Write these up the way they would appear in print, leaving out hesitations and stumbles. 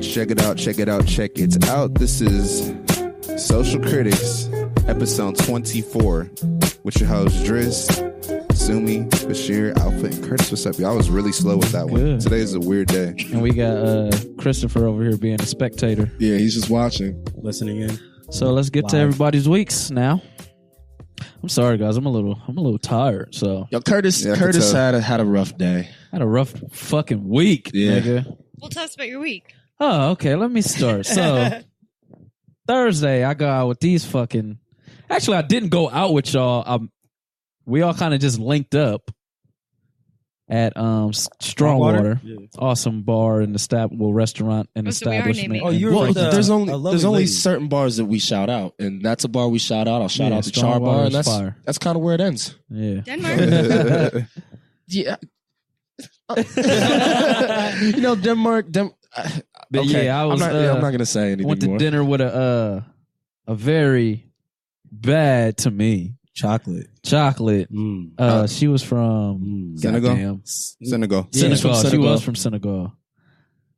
Check it out, check it out, check it out. This is Social Critics, episode 24, with your hosts, Driss, Sumie, Bashir, Alpha, and Curtis. What's up, y'all? I was really slow with that one. Today is a weird day. And we got Christopher over here being a spectator. Yeah, he's just watching. Listening in. So let's get to everybody's weeks now. I'm sorry, guys. I'm a little tired. So Yo, Curtis had a rough day. Had a rough fucking week, nigga. Well, tell us about your week. Oh, okay. Let me start. So Thursday, I go out with these fucking. Actually, I didn't go out with y'all. We all kind of just linked up at Strongwater. Yeah. Awesome bar and restaurant and establishment. So you were there's only certain bars that we shout out, and that's a bar we shout out. I'll shout out the Char Bar, and that's kind of where it ends. Yeah, Denmark. Yeah. Denmark. But okay. yeah, I'm not gonna say anything. Went to more. dinner with a very bad to me chocolate. She was from Senegal. Senegal. She was from Senegal.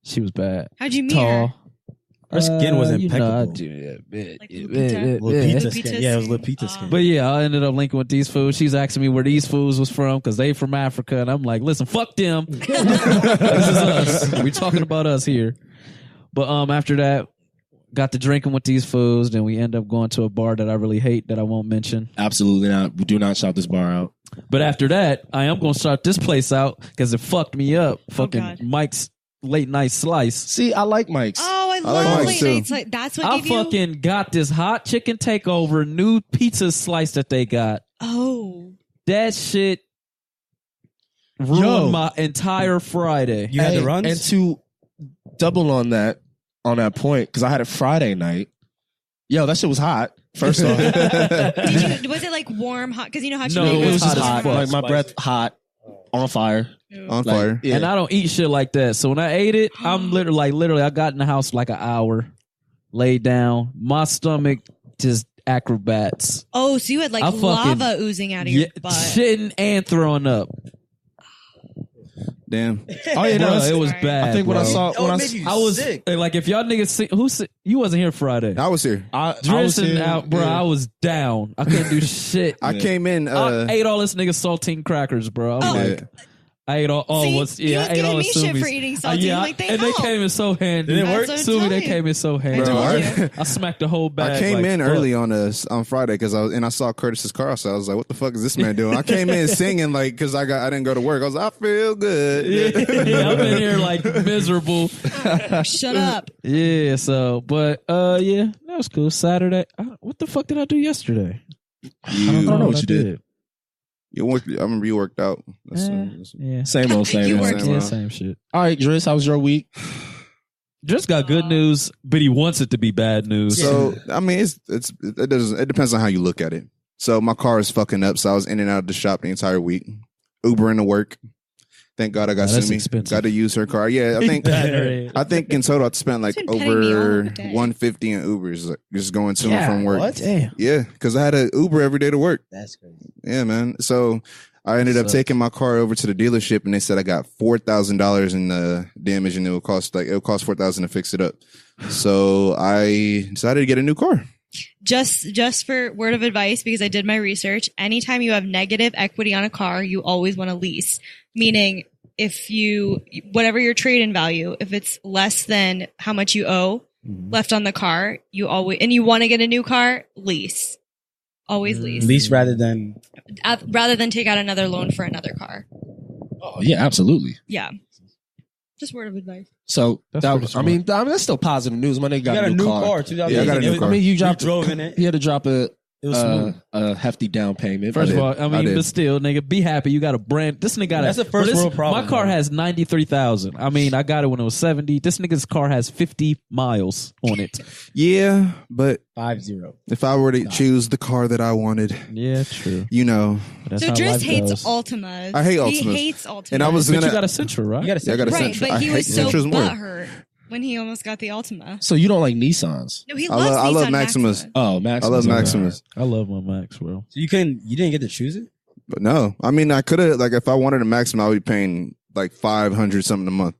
She was bad. How'd you meet Tall. her? Her skin was impeccable. Lupita skin. Yeah, it was Lupita skin. But yeah, I ended up linking with these fools. She's asking me where these fools was from because they from Africa, and I'm like, listen, fuck them. This is us. We talking about us here. But after that, got to drinking with these fools. Then we end up going to a bar that I really hate that I won't mention. Absolutely not. We do not shout this bar out. But after that, I am going to shout this place out because it fucked me up. Fucking Mike's late night slice. See, I like Mike's. Oh, I love late night slice. That's what I fucking got this hot chicken takeover new pizza slice that they got. Oh, that shit ruined my entire Friday. You had the runs? And to double on that point, because I had it Friday night. Yo, that shit was hot. First off, was it like warm, hot? Because you know how no, it was just hot. Like my breath hot, on fire. On fire. Yeah. And I don't eat shit like that. So when I ate it, I'm literally, I got in the house like an hour, laid down. My stomach just acrobats. Oh, so you had like lava oozing out of your butt. Shitting and throwing up. Damn. Oh yeah, no, it was bad. I think when I saw, I was sick. Like, if y'all niggas see, you wasn't here Friday. I was here. Bro, I was down. I couldn't do shit. I came in. I ate all this nigga saltine crackers, bro. I ate all. I ate all the shit for eating saltine. They came in so handy. Did it work? Sumie, they came in so handy. Bro, I smacked the whole bag. I came in early on Friday because I saw Curtis's car, so I was like, "What the fuck is this man doing?" I came in singing like because I didn't go to work. I was like, "I feel good." Yeah, I've been here like miserable. Shut up. Yeah. So, but yeah, that was cool. Saturday. What the fuck did I do yesterday? I don't know what you did. I remember you worked out. Yeah. Same old. Same shit. All right, Driss, how was your week? Driss got good news, but he wants it to be bad news. So I mean, it depends on how you look at it. So my car is fucking up, so I was in and out of the shop the entire week, Ubering to work. Thank God I got Sumie. Got to use her car. Yeah, I think in total I spent like over $150 in Ubers, like, just going to and from work. What? Damn. Yeah, because I had an Uber every day to work. That's crazy. Yeah, man. So I ended up taking my car over to the dealership, and they said I got $4,000 in the damage, and it would cost $4,000 to fix it up. So I decided to get a new car. Just for word of advice, because I did my research, anytime you have negative equity on a car, you always want to lease. Meaning, if whatever your trade-in value, if it's less than how much you owe left on the car, you want to get a new car, lease. Always lease. Lease rather than take out another loan for another car. Oh yeah, absolutely. Yeah. Just word of advice. So that's still positive news. My nigga got a new car. Yeah, I got a new car. I mean, you drove in it. He had to drop a hefty down payment. First of all, but still, nigga, be happy. You got a brand. This nigga got That's a first world problem. My car has 93,000. I mean, I got it when it was 70. This nigga's car has 50 miles on it. Yeah, but 50. If I were to choose the car that I wanted, yeah, true. You know, so Driss hates Altimas. I hate Altimas. He hates Altimas. And I was but you got a Sentra, right? I got a Sentra. Right, but he was so butthurt when he almost got the Altima. So you don't like Nissans? No, he loves Nissan. I love Maximus. Oh, Maximus. I love Maximus. I love my Max, bro. So you didn't get to choose it? But no, I mean, I could have, like, if I wanted a Maxima, I would be paying like $500 something a month.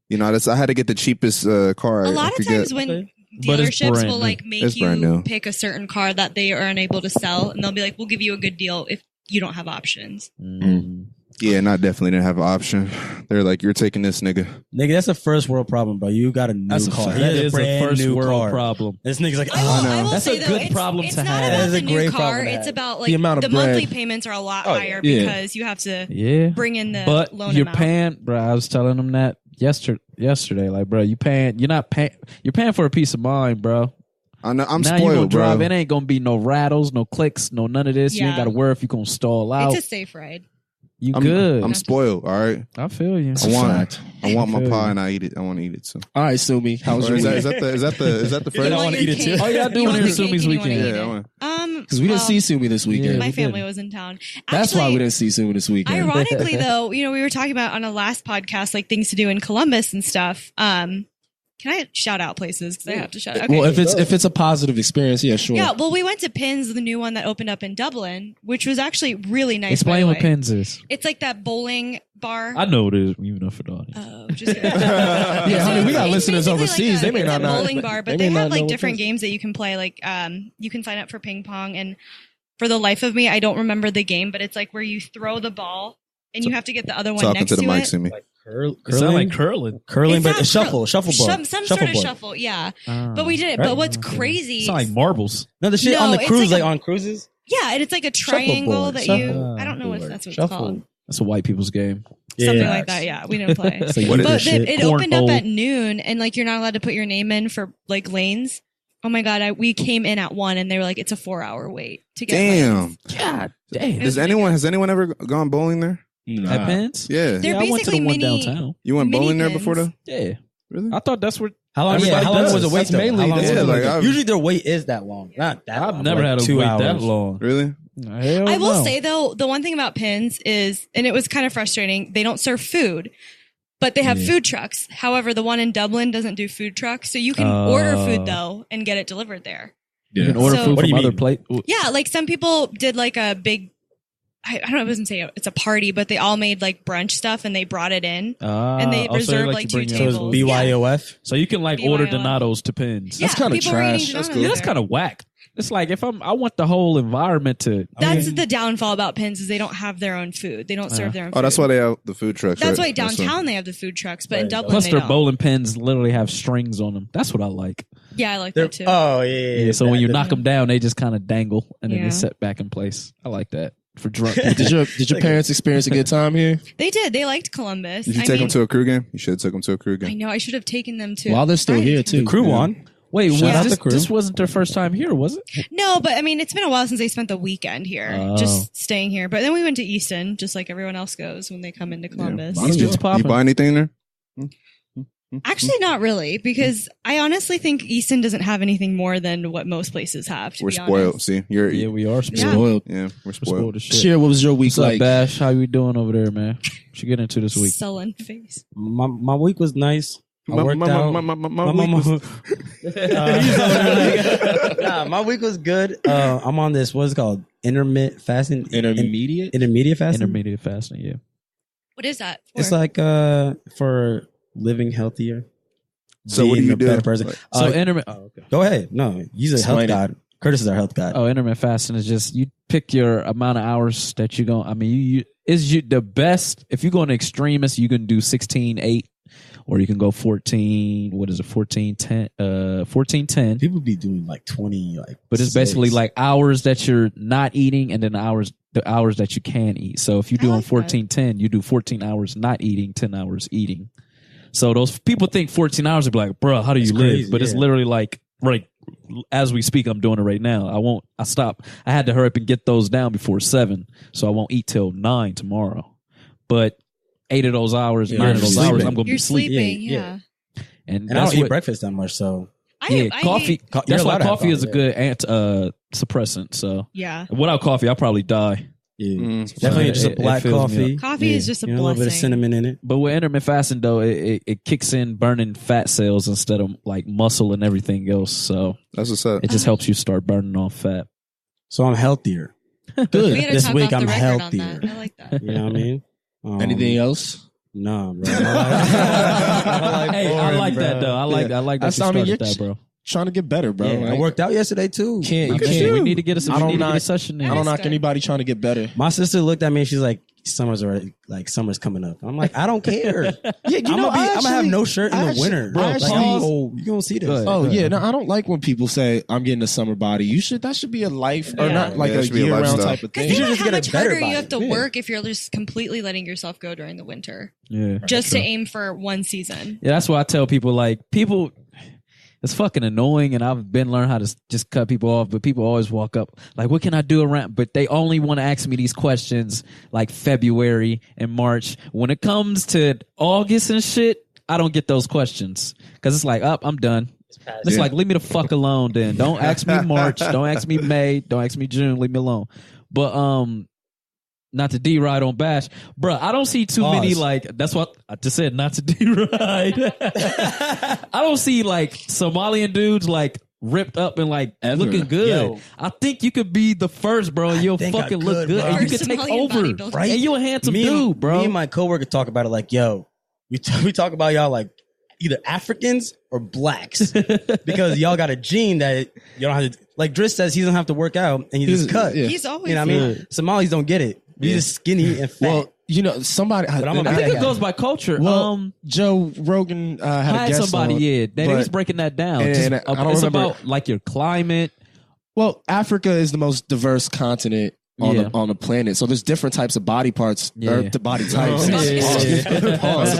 You know, I had to get the cheapest car. A lot of times when dealerships will like make you pick a certain car that they are unable to sell, and they'll be like, "We'll give you a good deal if you don't have options." Yeah, and I definitely didn't have an option. They're like, "You're taking this, nigga." Nigga, that's a first world problem, bro. You got a new car. That is a first world problem. This nigga's like, I will that's say, a good problem to have. It's not about the new car. It's about like the monthly payments are a lot higher because you have to bring in the loan amount. But you're paying, bro. I was telling them that yesterday. Like, bro, you're paying for a peace of mind, bro. I know, I'm now spoiled, you gonna drive. bro. It ain't gonna be no rattles, no clicks, no none of this. You ain't gotta worry if you gonna stall out. It's a safe ride. I'm good. I'm spoiled. All right. I feel you. I want my pie and I eat it. I want to eat it. So. All right, Sumie. How was your week? Is that the first? I want to eat it too. Oh yeah, I do want to hear Sumie's weekend. Yeah, because we didn't see Sumie this weekend. My family was in town. That's why we didn't see Sumie this weekend. Ironically, though, we were talking about on a last podcast like things to do in Columbus and stuff. Can I shout out places? Because I have to shout out. Okay. Well, if it's a positive experience, yeah, sure. Yeah, well, we went to Pins, the new one that opened up in Dublin, which was actually really nice. Explain what Pins is. It's like that bowling bar. I know what it is, even though for the audience. Oh, just kidding. Yeah, honey, we got listeners overseas. They may not know. It's a bowling bar, but they have like different games that you can play. Like, you can sign up for ping pong, and for the life of me, I don't remember the game, but it's like where you throw the ball and you have to get the other one next to it. Talking to the mic, Sumie. It sounds like curling, but it's shuffleboard. Some sort of shuffle, yeah. But we did it. Right? But what's crazy? It's like marbles. No, the shit on the cruise, like on cruises. Yeah, and it's like a triangle that I don't know if that's what it's called. That's a white people's game. Something like that. Yeah, we didn't play. But it opened up at noon, and like you're not allowed to put your name in for like lanes. Oh my god, we came in at 1, and they were like, "It's a 4-hour wait to get." Damn. God damn. Has anyone ever gone bowling there? Nah. At Pins? Yeah. They're I went to the one mini, downtown. You went bowling there before though? Yeah. Really? I thought that's where. How long was the wait? Mainly, usually their wait is that long. Not that. I've never had a wait that long. Really? I will say though, the one thing about Pins is, and it was kind of frustrating, they don't serve food, but they have food trucks. However, the one in Dublin doesn't do food trucks, so you can order food though and get it delivered there. You can order food from other places. Yeah, like some people did like a big. I don't know. I wasn't saying it's a party, but they all made like brunch stuff and they brought it in and they reserved like 2 tables. So it's BYOF. So you can like order Donatos to Pins. That's kind of trash. That's kind of whack. It's like if I want the whole environment to. That's the downfall about Pins is they don't have their own food. They don't serve their own food. Oh, that's why they have the food trucks. That's why downtown they have the food trucks, but in Dublin plus they their don't. bowling pins literally have strings on them. That's what I like. Yeah, I like that too. Oh yeah. So when you knock them down, they just kind of dangle and then they set back in place. I like that. For drunk people. Did your parents experience a good time here? They did. They liked Columbus. Did you take them to a crew game? You should have took them to a crew game. I know. I should have taken them to. While they're still here too. The crew won. Wait, this wasn't their first time here, was it? No, but I mean, it's been a while since they spent the weekend here, just staying here. But then we went to Easton, just like everyone else goes when they come into Columbus. Easton's popping. You buy anything there? Actually, not really, because I honestly think Easton doesn't have anything more than what most places have. We're spoiled. Honest. See, we are spoiled. Yeah, we're spoiled. Bashir, what was your week like? What's up, Bash? How you doing over there, man? What you get into this week? Sullen face. My week was nice. I worked out. My week was good. I'm on this. What's it called? Intermittent fasting. Intermediate fasting. Intermediate fasting. Yeah. What is that? It's like for living healthier. So what do you do? Better person. So intermittent. Oh, okay. Go ahead. No, he's a health guy. Curtis is our health guy. Oh, intermittent fasting is just you pick your amount of hours that you're going. I mean, the best if you go an extremist, you can do 16-8. Or you can go 14. What is it? 14-10. 14-10. People be doing like 20. But it's basically like hours that you're not eating, and then the hours that you can eat. So if you're doing 14-10, you do 14 hours not eating, 10 hours eating. So those people think 14 hours would be like, bro, how do you live? Crazy, but it's literally like right as we speak. I'm doing it right now. I stop. I had to hurry up and get those down before 7, so I won't eat till 9 tomorrow. But 8 of those hours, 9 of those hours, I'm going to be sleeping. Yeah. And I don't eat breakfast that much, so. Coffee. That's why coffee is a good suppressant. So without coffee, I'll probably die. Yeah. Definitely just a black coffee. Coffee is just a blessing. A little bit of cinnamon in it. But with intermittent fasting, though, it kicks in burning fat cells instead of like muscle and everything else. So that's what's up. It just helps you start burning off fat. So I'm healthier. Good. This week I'm healthier. I like that. You know what I mean? Anything else? No, bro. I like that though. I like that you started that, bro. Trying to get better, bro. Yeah, I worked out yesterday too. We need to get a session in. I don't knock anybody trying to get better. My sister looked at me and she's like, summer's coming up. I'm like, I don't care. I'm gonna have no shirt in the winter. Bro, you gonna see this. No, I don't like when people say I'm getting a summer body. That should be a life or not like a year-round type of thing. You should just get a better body. You have to work if you're just completely letting yourself go during the winter. Yeah, just to aim for one season. Yeah, that's why I tell people it's fucking annoying, and I've been learning how to just cut people off, but people always walk up like, what can I do around? But they only want to ask me these questions like February and March. When it comes to August and shit, I don't get those questions because it's like, I'm done. It's like, leave me the fuck alone then. Don't ask me March. Don't ask me May. Don't ask me June. Leave me alone. But, not to D-ride on Bash. Bruh, I don't see too many that's what I just said, not to D-ride. I don't see Somalian dudes ripped up and looking good. Yo. I think you could be the first, bro, and you'll fucking look good. Bro. And you could take over. Right? And you a handsome dude, bro. Me and my coworker talk about it we talk about y'all either Africans or blacks. Because y'all got a gene that you don't have to, Driss says he doesn't have to work out and he's just cut. Yeah. He's always what I mean? Somalis don't get it. He's just skinny and fat. Well, somebody. I think it goes by culture. Well, Joe Rogan had a guest somebody. He was breaking that down. It's about your climate. Well, Africa is the most diverse continent on the planet, so there's different types of body parts or the body types.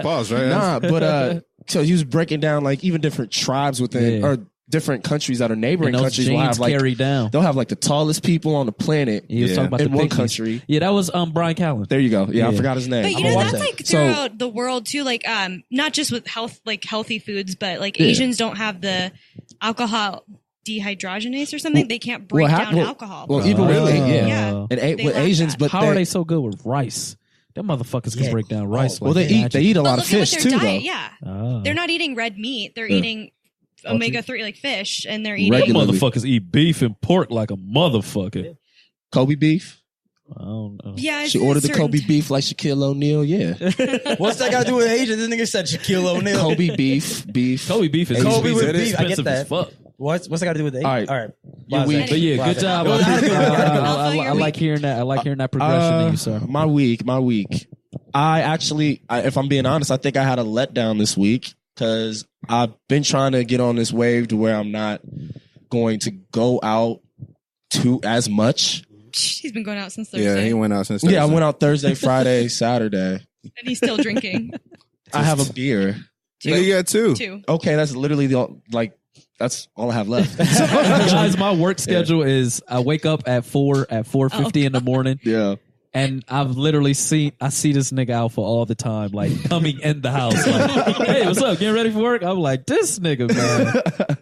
Pause, right? Nah, but so he was breaking down even different tribes within or different countries that are neighboring countries will have down. They'll have the tallest people on the planet in one country. Yeah, that was Brian Callen. There you go. Yeah, I forgot his name. But that's throughout the world too. Not just with healthy foods, but Asians don't have the alcohol dehydrogenase or something. They can't break down alcohol. Well, even with with Asians, but how are they so good with rice? Them motherfuckers can break down rice. Well, they eat a lot of fish too, though. Yeah, they're not eating red meat. They're eating omega-3 fish, and they're eating motherfuckers eat beef and pork like a motherfucker. Kobe beef. I don't know. Yeah, she ordered the Kobe beef like Shaquille O'Neal. Yeah. What's that got to do with Asian? This nigga said Shaquille O'Neal. Kobe beef. Kobe beef is Kobe with beef. I get that. Fuck. What's that got to do with Asian? All right. But yeah, good job. I like hearing that. I like hearing that progression in you, sir. My week. I actually, if I'm being honest, I think I had a letdown this week. Because I've been trying to get on this wave to where I'm not going to go out as much. He's been going out since Thursday. Yeah, he went out since Thursday. Yeah, I went out Thursday, Friday, Saturday. And he's still drinking. I have a beer. You got two. Okay, that's literally that's all I have left. Guys, my work schedule is I wake up at 4:50 in the morning. Yeah. And I've literally see this nigga Alpha all the time, coming in the house. Hey, what's up? Getting ready for work? I'm like, this nigga, man.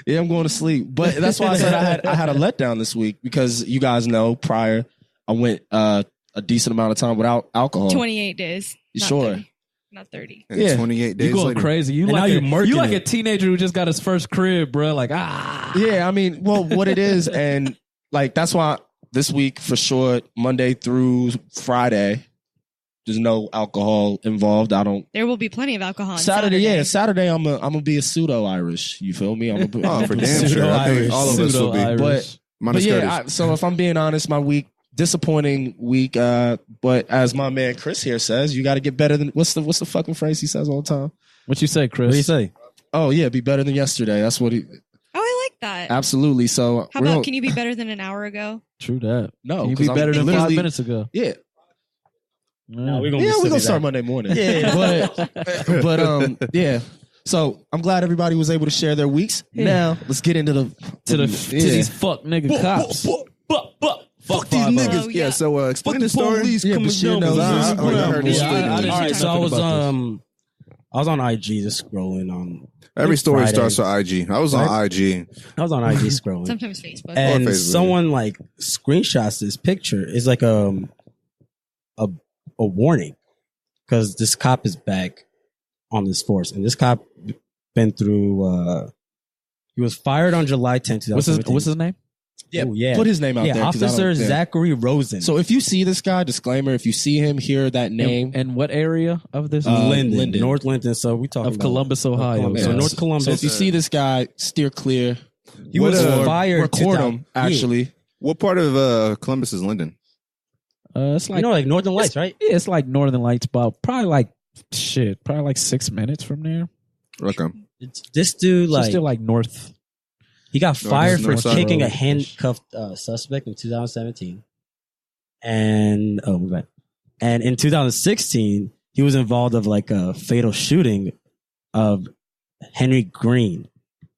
Yeah, I'm going to sleep. But that's why I said I had a letdown this week because you guys know prior I went a decent amount of time without alcohol. 28 days. Sure. 30. Not 30. Yeah. 28 days You're going later. crazy. You like a teenager who just got his first crib, bro. Yeah, I mean, well, what it is, and that's why this week for sure, Monday through Friday, there's no alcohol involved. There will be plenty of alcohol on Saturday. Yeah, Saturday I'm gonna be a pseudo Irish. You feel me? I'm for damn sure. I think all of us will be. But yeah. So if I'm being honest, my week, disappointing week. But as my man Chris here says, you got to get better than what's the fucking phrase he says all the time? What you say, Chris? What do you say? Oh yeah, be better than yesterday. That's what he. Oh, I like that. Absolutely. So how about can you be better than an hour ago? True that. No, can you be better than 5 minutes ago? Yeah. No, we're gonna start Monday morning. Yeah, but yeah. So I'm glad everybody was able to share their weeks. Yeah. Now let's get into to these fuck nigga cops. Fuck these niggas. Oh, yeah. So explain the story. Yeah, Bashir knows. I was on IG just scrolling on. Every story Friday. starts with IG. I was on IG. I was on IG scrolling. Sometimes Facebook. And Facebook. someone screenshots this picture. It's like a warning because this cop is back on this force, and this cop been through. He was fired on July 10th. What's his name? Yeah, Ooh, yeah. put his name out there. 'cause I Officer don't- yeah. Zachary Rosen. So if you see this guy, disclaimer, if you see him, hear that name. And what area of this? Linden, North Linden. So we talking Of about Columbus, Ohio. Columbus. Yeah. So North Columbus. So if you see this guy, steer clear. he was Or fired. Record 2000 him, actually. What part of Columbus is Linden? It's like like Northern Lights, right? yeah, it's like Northern Lights, but probably like 6 minutes from there. Okay. This dude, So still like north. he got fired for north side kicking a road. handcuffed suspect in 2017, and in 2016 he was involved of like a fatal shooting of Henry Green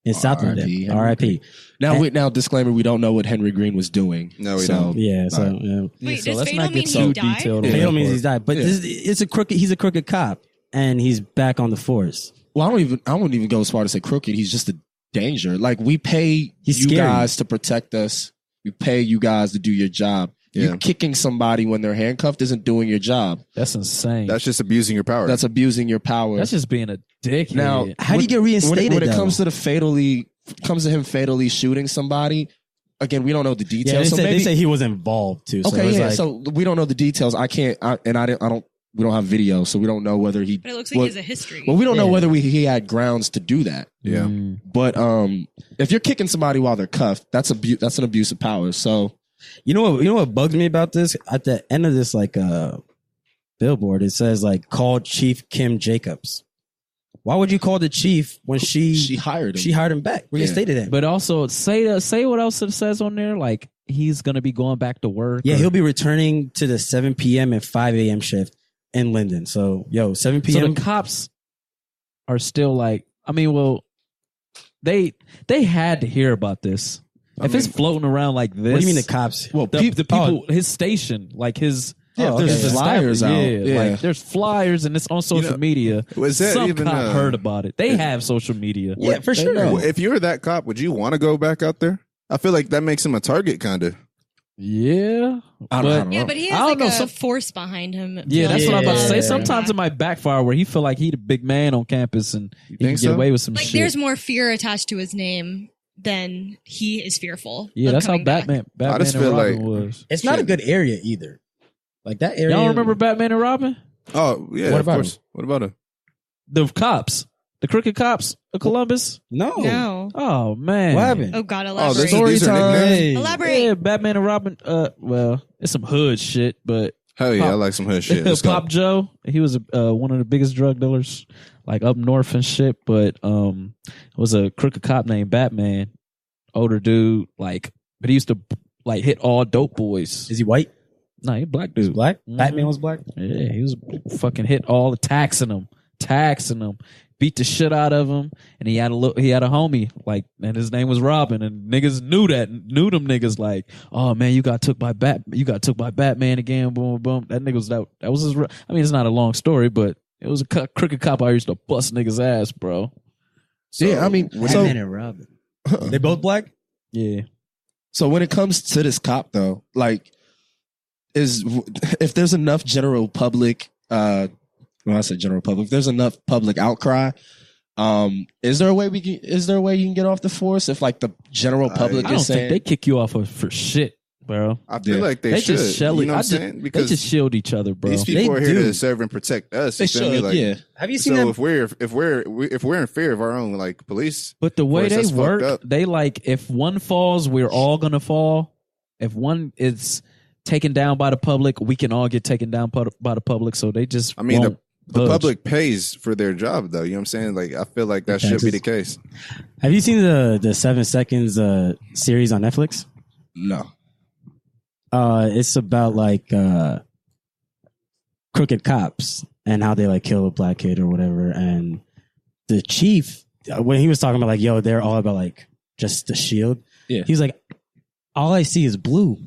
in South Linden. R.I.P. Now, disclaimer: we don't know what Henry Green was doing. No, we don't. Yeah, so Wait, so does let's fatal not mean get he so died? detailed. fatal on means that he's died, but Yeah. it's a crooked. He's a crooked cop, and he's back on the force. Well, I wouldn't even go as far to say crooked. He's just a danger. Like we pay He's you scary. guys to protect us. We pay you guys to do your job. Yeah. You kicking somebody when they're handcuffed isn't doing your job. That's insane. That's just abusing your power. That's abusing your power. That's just being a dickhead. Now, How do you get reinstated? when it though? comes to him fatally shooting somebody? Again, we don't know the yeah, details. they, so maybe they say he was involved too. So okay, it's yeah. like, So we don't know the details. I don't. We don't have video, so we don't know whether he. But it looks like he has a history. Well, we don't know Yeah. whether he had grounds to do that. yeah. Mm. But if you're kicking somebody while they're cuffed, that's an abuse of power. So you know what bugs me about this? At the end of this like billboard, it says like call Chief Kim Jacobs. Why would you call the chief when she hired him. she hired him back? Reinstated him. But also say what else it says on there. Like he's gonna be going back to work. Yeah, or- he'll be returning to the 7 p.m. and 5 a.m. shift in Linden. So 7 So p.m. the cops are still like. I mean, well, they had to hear about this. If it's floating around like this, what do you mean the cops? well, the people, his station, like his. Yeah, Oh, there's okay. flyers out. Yeah, like there's flyers and it's on social media. Was that Some even cop heard about it. They have social media. Yeah, for sure. know. If you were that cop, would you want to go back out there? I feel like that makes him a target, kind of. Yeah, I don't but know. Yeah, but he I has don't like know, a some- force behind him. yeah, that's what I'm about to say. Yeah. Sometimes it might backfire where he feel like he the big man on campus and he can think get so? away with some Like shit. there's more fear attached to his name than he is fearful. Yeah, of that's how coming back. Batman just and feel Robin like- was. It's not a Shit. good area either. Like that area. Y'all remember Batman and Robin? Oh yeah, What of about course. What about him? The cops, the crooked cops of Columbus. No. No. Oh man, What happened? Oh God, Oh, elaborate. these are nicknames. Hey. Elaborate. Yeah, Batman and Robin. Well, it's some hood shit, but Hell yeah, Pop- I like some hood shit. Let's Pop go. Joe, he was one of the biggest drug dealers, like up north and shit. But it was a crooked cop named Batman, older dude, like, but he used to like hit all dope boys. Is he white? No, he a black He's dude. black. Mhm. Batman was black. Yeah, he was fucking hit all the taxing them, beat the shit out of him, and he had a homie like, and his name was Robin, and niggas knew them niggas like, oh man, you got took by Batman again, boom boom. That nigga was that was his. I mean, it's not a long story, but it was a crooked cop I used to bust niggas ass, bro. Yeah, I mean, so Batman and Robin. They both black. Yeah, So when it comes to this cop, though, like, if there's enough general public, when I say general public, if there's enough public outcry, is there a way you can get off the force if like the general public I don't is saying think they kick you off for shit, bro. I feel Yeah. like they should. just shell You know what I'm I just- saying? They Because just shield each other, bro. these people They are here do. to serve and protect us. they you feel me? should? Like, Yeah, Have you seen So that? if we're in fear of our own like police, But the way Force, they that's fucked work, up. they like if one falls, we're all gonna fall. If one is taken down by the public, we can all get taken down by the public. So they just I mean, won't the budge. public pays for their job, though. You know what I'm saying? Like, I feel like that should be the case. Have you seen the 7 Seconds series on Netflix? no. It's about like crooked cops and how they like kill a black kid or whatever. And the chief, when he was talking about like, yo, they're all about like just the shield. Yeah. He was like, all I see is blue.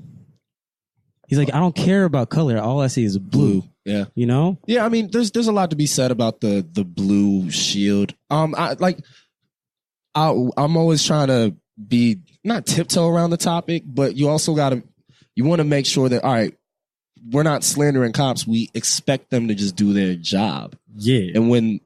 He's like, I don't care about color. All I see is blue. Yeah. You know? Yeah, I mean, there's a lot to be said about the blue shield. I'm always trying to be not tiptoe around the topic, but you also you want to make sure that, all right, we're not slandering cops. We expect them to just do their job. Yeah. And when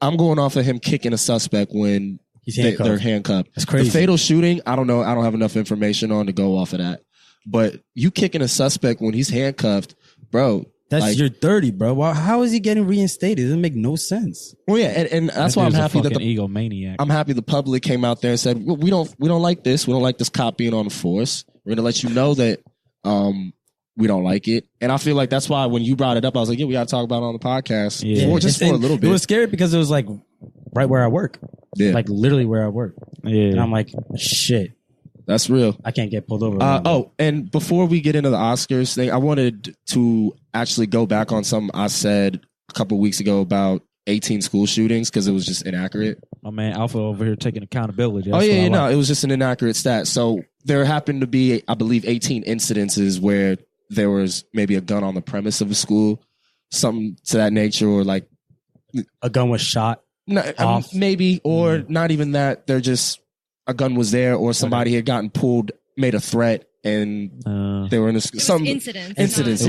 I'm going off of him kicking a suspect when they're handcuffed. That's crazy. The fatal shooting, I don't know. I don't have enough information on to go off of that. But you kicking a suspect when he's handcuffed, bro. You're dirty, bro. How is he getting reinstated? It doesn't make no sense. Well, yeah, and that's why I'm happy that the egomaniac. I'm happy the public came out there and said, well, we don't like this. We don't like this cop being on the force. We're gonna let you know that we don't like it. And I feel like that's why when you brought it up, I was like, yeah, we gotta talk about it on the podcast. Yeah. For a little bit. It was scary because it was like right where I work. Yeah. Like literally where I work. Yeah. And I'm like, shit. That's real. I can't get pulled over. And before we get into the Oscars thing, I wanted to actually go back on something I said a couple of weeks ago about 18 school shootings because it was just inaccurate. My man Alpha over here taking accountability. It was just an inaccurate stat. So there happened to be, I believe, 18 incidences where there was maybe a gun on the premise of a school, something to that nature, or like a gun was shot. Maybe, or not even that. They're just a gun was there, or somebody had gotten pulled, made a threat, and they were in some incidents.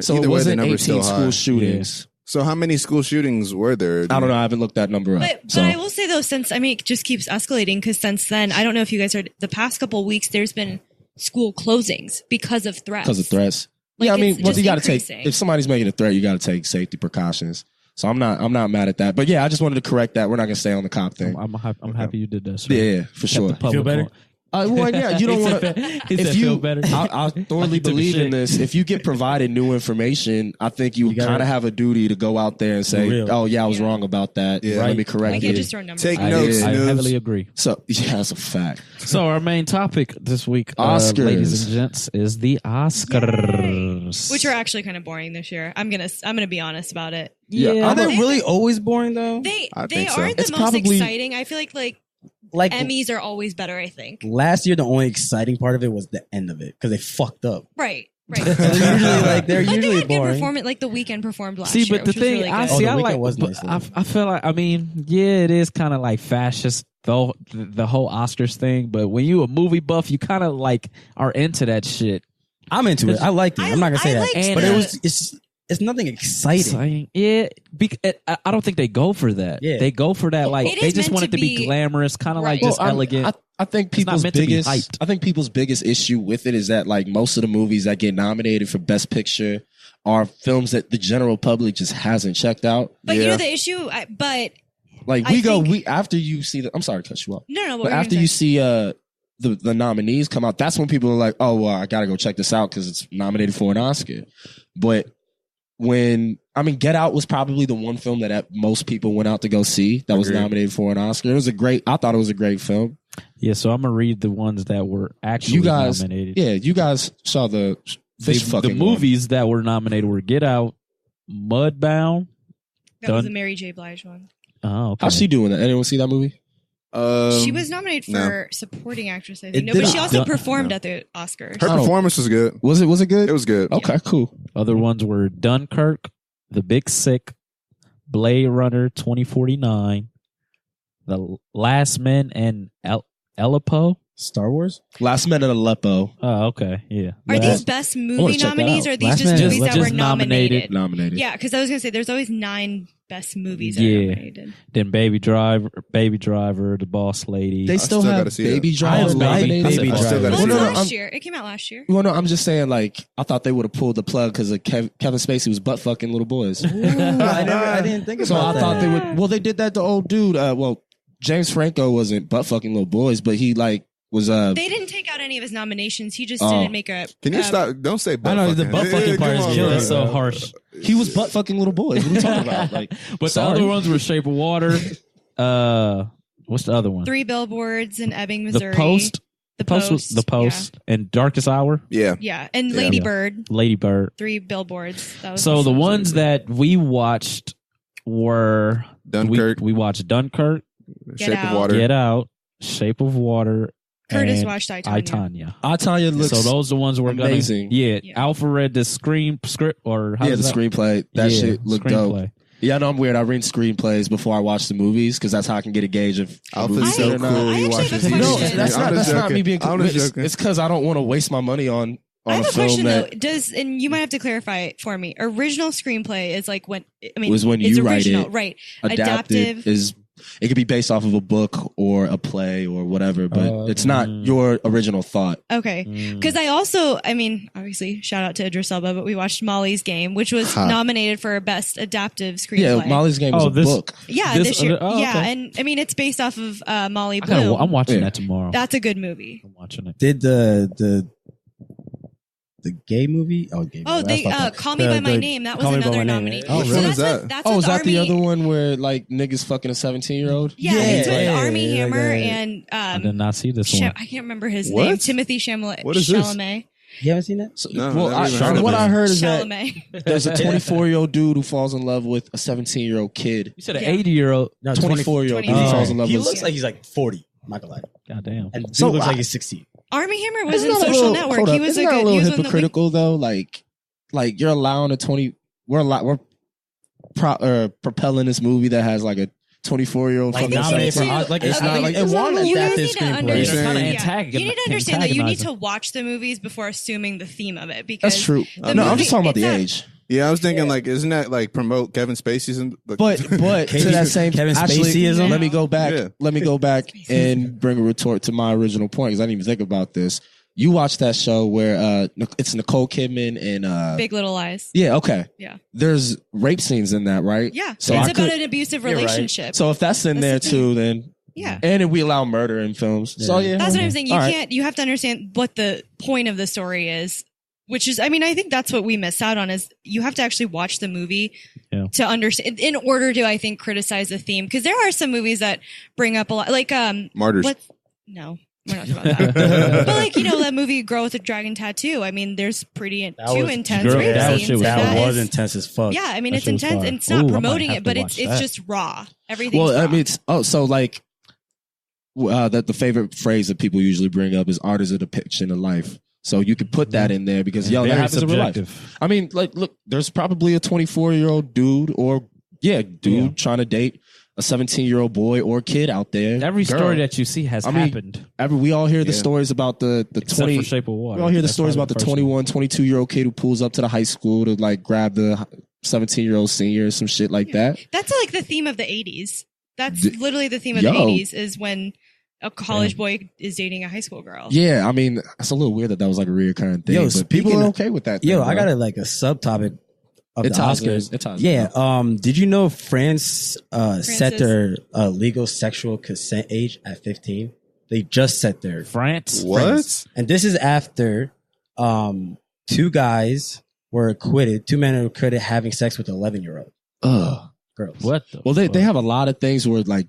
So it wasn't 18 school shootings. Yeah. So how many school shootings were there? I don't know. I haven't looked that number up. But I will say though, since it just keeps escalating because since then, I don't know if you guys heard the past couple of weeks, there's been school closings because of threats. Yeah, I mean, you got to take, if somebody's making a threat, you got to take safety precautions. So I'm not mad at that. But yeah, I just wanted to correct that. We're not going to stay on the cop thing. I'm happy you did that. Sir. Yeah, for sure. Feel better? Well, yeah, you don't want to. If you, feel better. I thoroughly believe in this. If you get provided new information, I think you kind of have a duty to go out there and say, "Oh yeah, I was wrong about that. Yeah. Let me correct it." Can't just throw numbers. Take notes. I heavily agree. So yeah, that's a fact. So our main topic this week, Oscars, ladies and gents, is the Oscars, which are actually kind of boring this year. I'm gonna be honest about it. Yeah, are they really always boring though? They aren't the most exciting. I feel like Emmys are always better, I think. Last year, the only exciting part of it was the end of it because they fucked up. Right. they're usually boring. Performance, like The Weeknd performed last year. See, but the thing really I feel like, I mean, yeah, it is kind of like fascist, though, the whole Oscars thing. But when you a movie buff, you kind of like are into that shit. I'm into it. I liked it. I'm not gonna say that, but it's nothing exciting. Yeah, I don't think they go for that. Yeah. They go for that like they just want it to be glamorous, kind of like just elegant. I think people's biggest issue with it is that like most of the movies that get nominated for Best Picture are films that the general public just hasn't checked out. But you know the issue. After you see I'm sorry to cut you off. No. But after you see the nominees come out, that's when people are like, oh well, I gotta go check this out because it's nominated for an Oscar. But Get Out was probably the one film that most people went out to go see that was nominated for an Oscar. I thought it was a great film. Yeah, so I'm gonna read the ones that were actually nominated. Yeah, you guys saw the movies that were nominated were Get Out, Mudbound. That was the Mary J. Blige one. Oh, okay. How's she doing that? Anyone see that movie? She was nominated for supporting actress, I think. But she also performed at the Oscars. Her performance was good. Was it good? It was good. Okay, cool. Other ones were Dunkirk, The Big Sick, Blade Runner 2049, The Last Men and Aleppo. Star Wars? Last Men in Aleppo. Oh, okay. Yeah. Are these best movie nominees or are these just movies that were nominated? Yeah, because I was going to say there's always 9 best movies that are nominated. Then Baby Driver, The Boss Lady. They still have Baby Driver nominated. Baby Driver. Last year. It came out last year. Well, no, I'm just saying, like, I thought they would have pulled the plug because Kevin Spacey was butt fucking little boys. Ooh, I didn't think about that. So I thought they would. Well, they did that to old dude. James Franco wasn't butt fucking little boys, but he like was They didn't take out any of his nominations. He just didn't make a. Can you stop? Don't say butt. I know the butt fucking part is killing. So harsh. He was butt fucking little boys. What are you talking about? Like, but the other ones were Shape of Water. What's the other one? 3 Billboards in Ebbing, Missouri. The Post, and Darkest Hour. Yeah, and Lady Bird. 3 Billboards. That was so the ones that we watched were Dunkirk. We watched Dunkirk, Get Out, Shape of Water. Curtis watched I, Tonya. I, Tonya looks so those are the ones we're amazing. Alpha read the script or the screenplay. That shit looked dope. Yeah, I know I'm weird. I read screenplays before I watch the movies because that's how I can get a gauge of Alpha's so cool. You watch the No, that's not me being cool. It's because I don't want to waste my money on I have a a film question that though. And you might have to clarify it for me. Original screenplay is like when was when you write it. Right. Adaptive is it could be based off of a book or a play or whatever, but it's not your original thought. Okay. Because I also, I mean, obviously, shout out to Idris Elba, but we watched Molly's Game, which was nominated for Best Adaptive Screenplay. Yeah, Molly's Game was a book. Yeah, this year. And I mean, it's based off of Molly Bloom. I'm watching that tomorrow. That's a good movie. I'm watching it. Did the gay movie? They Call Me by My Name. That was another nominee. Oh, really? What is that? That's is that Army, the other one where like niggas fucking a 17-year-old? Yeah, it's with Army Hammer and I did not see this one. I can't remember his name. Timothy Chalamet. What is this? Chalamet. You haven't seen that? Well, what I heard is Chalamet. that there's a 24-year-old dude who falls in love with a 17-year-old kid. You said an 80-year-old. No, 24-year-old dude falls in love with. He looks like he's like 40. I'm not gonna lie. Goddamn. And dude looks like he's 16. Army Hammer was in Social Network. He was a little hypocritical though. Like you're allowing we're propelling this movie that has like a 24-year-old fucking nominated for like it's not like it won you guys adaptive need to screenplay. understand. You need to understand that you need to watch the movies before assuming the theme of it because that's true. No, I'm just talking about the age. Yeah, I was thinking like, isn't that like promote Kevin Spacey's? But to that same Kevin actually, Spaceyism. Let me go back. Yeah. Let me go back and bring a retort to my original point because I didn't even think about this. You watched that show where it's Nicole Kidman and Big Little Lies. Yeah, okay. Yeah. There's rape scenes in that, right? Yeah. So it's about an abusive relationship. Right. So if that's in there too, then yeah. And if we allow murder in films. Yeah. So yeah. That's what I'm saying. You have to understand what the point of the story is. Which is, I mean, I think that's what we miss out on is you have to actually watch the movie to understand, in order to, I think, criticize the theme. Because there are some movies that bring up a lot, like Martyrs. No, we're not talking about that. But like, that movie Girl with a Dragon Tattoo. I mean, there's pretty intense rape scenes. That was intense as fuck. Yeah, I mean, it's intense, and it's not promoting it, but it's just raw. Everything's raw. I mean, so like that the favorite phrase that people usually bring up is art is a depiction of life. So you could put that in there because that happens in real life. I mean, like, look, there's probably a 24-year-old dude trying to date a 17-year-old boy or kid out there. Every story that you see has happened. We all hear the stories about the 20. For Shape of Water. We all hear the stories about the 21, 22-year-old kid who pulls up to the high school to like grab the 17-year-old senior or some shit like that. That's like the theme of the 80s. That's literally the theme of the 80s is when a college boy is dating a high school girl. Yeah, I mean, it's a little weird that was like a recurring thing. But people are okay with that. I got a subtopic of the Oscars. Did you know France set their legal sexual consent age at 15? They just set their France. What? And this is after 2 guys were acquitted. 2 men were acquitted having sex with 11-year-old girls. What? They have a lot of things where like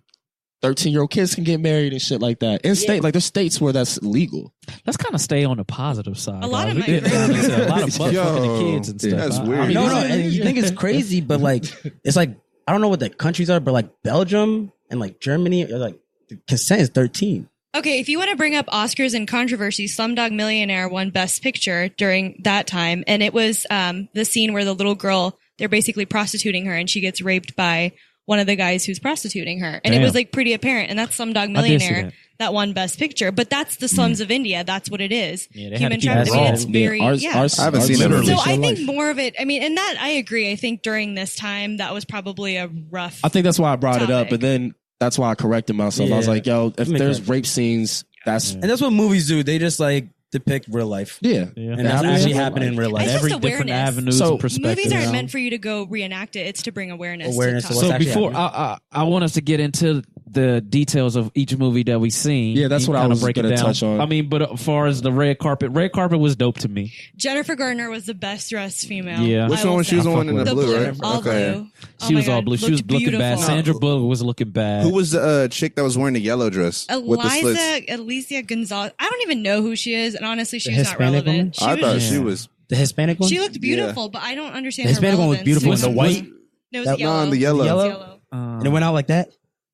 13-year-old kids can get married and shit like that. In state, like there's states where that's legal. Let's kind of stay on the positive side. A lot of butt fucking the kids and stuff. That's weird. I mean, and you think it's crazy, but like it's like I don't know what the countries are, but like Belgium and like Germany, like the consent is 13. Okay, if you want to bring up Oscars and controversy, Slumdog Millionaire won Best Picture during that time, and it was the scene where the little girl, they're basically prostituting her, and she gets raped by one of the guys who's prostituting her. And it was like pretty apparent. And that's Slumdog Millionaire that won Best Picture. But that's the slums of India. That's what it is. Yeah, human trafficking. I mean, it's very, I haven't seen it. So I think more of it, I mean, and that I agree. I think during this time, that was probably a rough I think that's why I brought it up. But then that's why I corrected myself. I was like, if there's rape scenes, and that's what movies do. They just like depict real life. And that's actually happening in real life. Every different avenues and perspectives. Movies aren't meant for you to go reenact it. It's to bring awareness to so before I want us to get into the details of each movie that we've seen. Yeah, that's what I was going to touch on. I mean, but as far as the red carpet was dope to me. Jennifer Garner was the best dressed female. Yeah. Which one was she? Was the one in the blue, right? All blue. She was all blue. She was looking bad. Sandra Bullock was looking bad. Who was the chick that was wearing the yellow dress? Alicia Gonzalez. I don't even know who she is, and honestly, she's not relevant. I thought she was the Hispanic one. She looked beautiful, but I don't understand. The Hispanic one was beautiful. Was the white? No, it was yellow. No, the yellow. And it went out like that.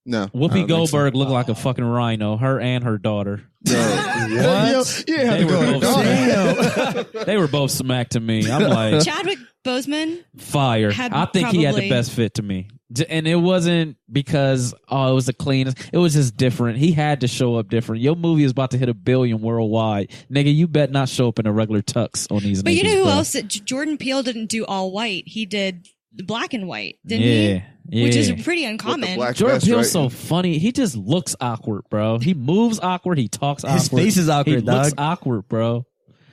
No. Whoopi Goldberg looked like a fucking rhino. Her and her daughter. What? They were both smacked to me. I'm like Chadwick Boseman. Fire. I think he had the best fit to me. And it wasn't because it was the cleanest. It was just different. He had to show up different. Your movie is about to hit 1 billion worldwide. Nigga, you bet not show up in a regular tux on these. But you know who else? Jordan Peele didn't do all white. He did black and white, didn't he? which is pretty uncommon. Jordan Peele's so funny. He just looks awkward, bro. He moves awkward. He talks awkward. His face is awkward, he dog. looks awkward, bro.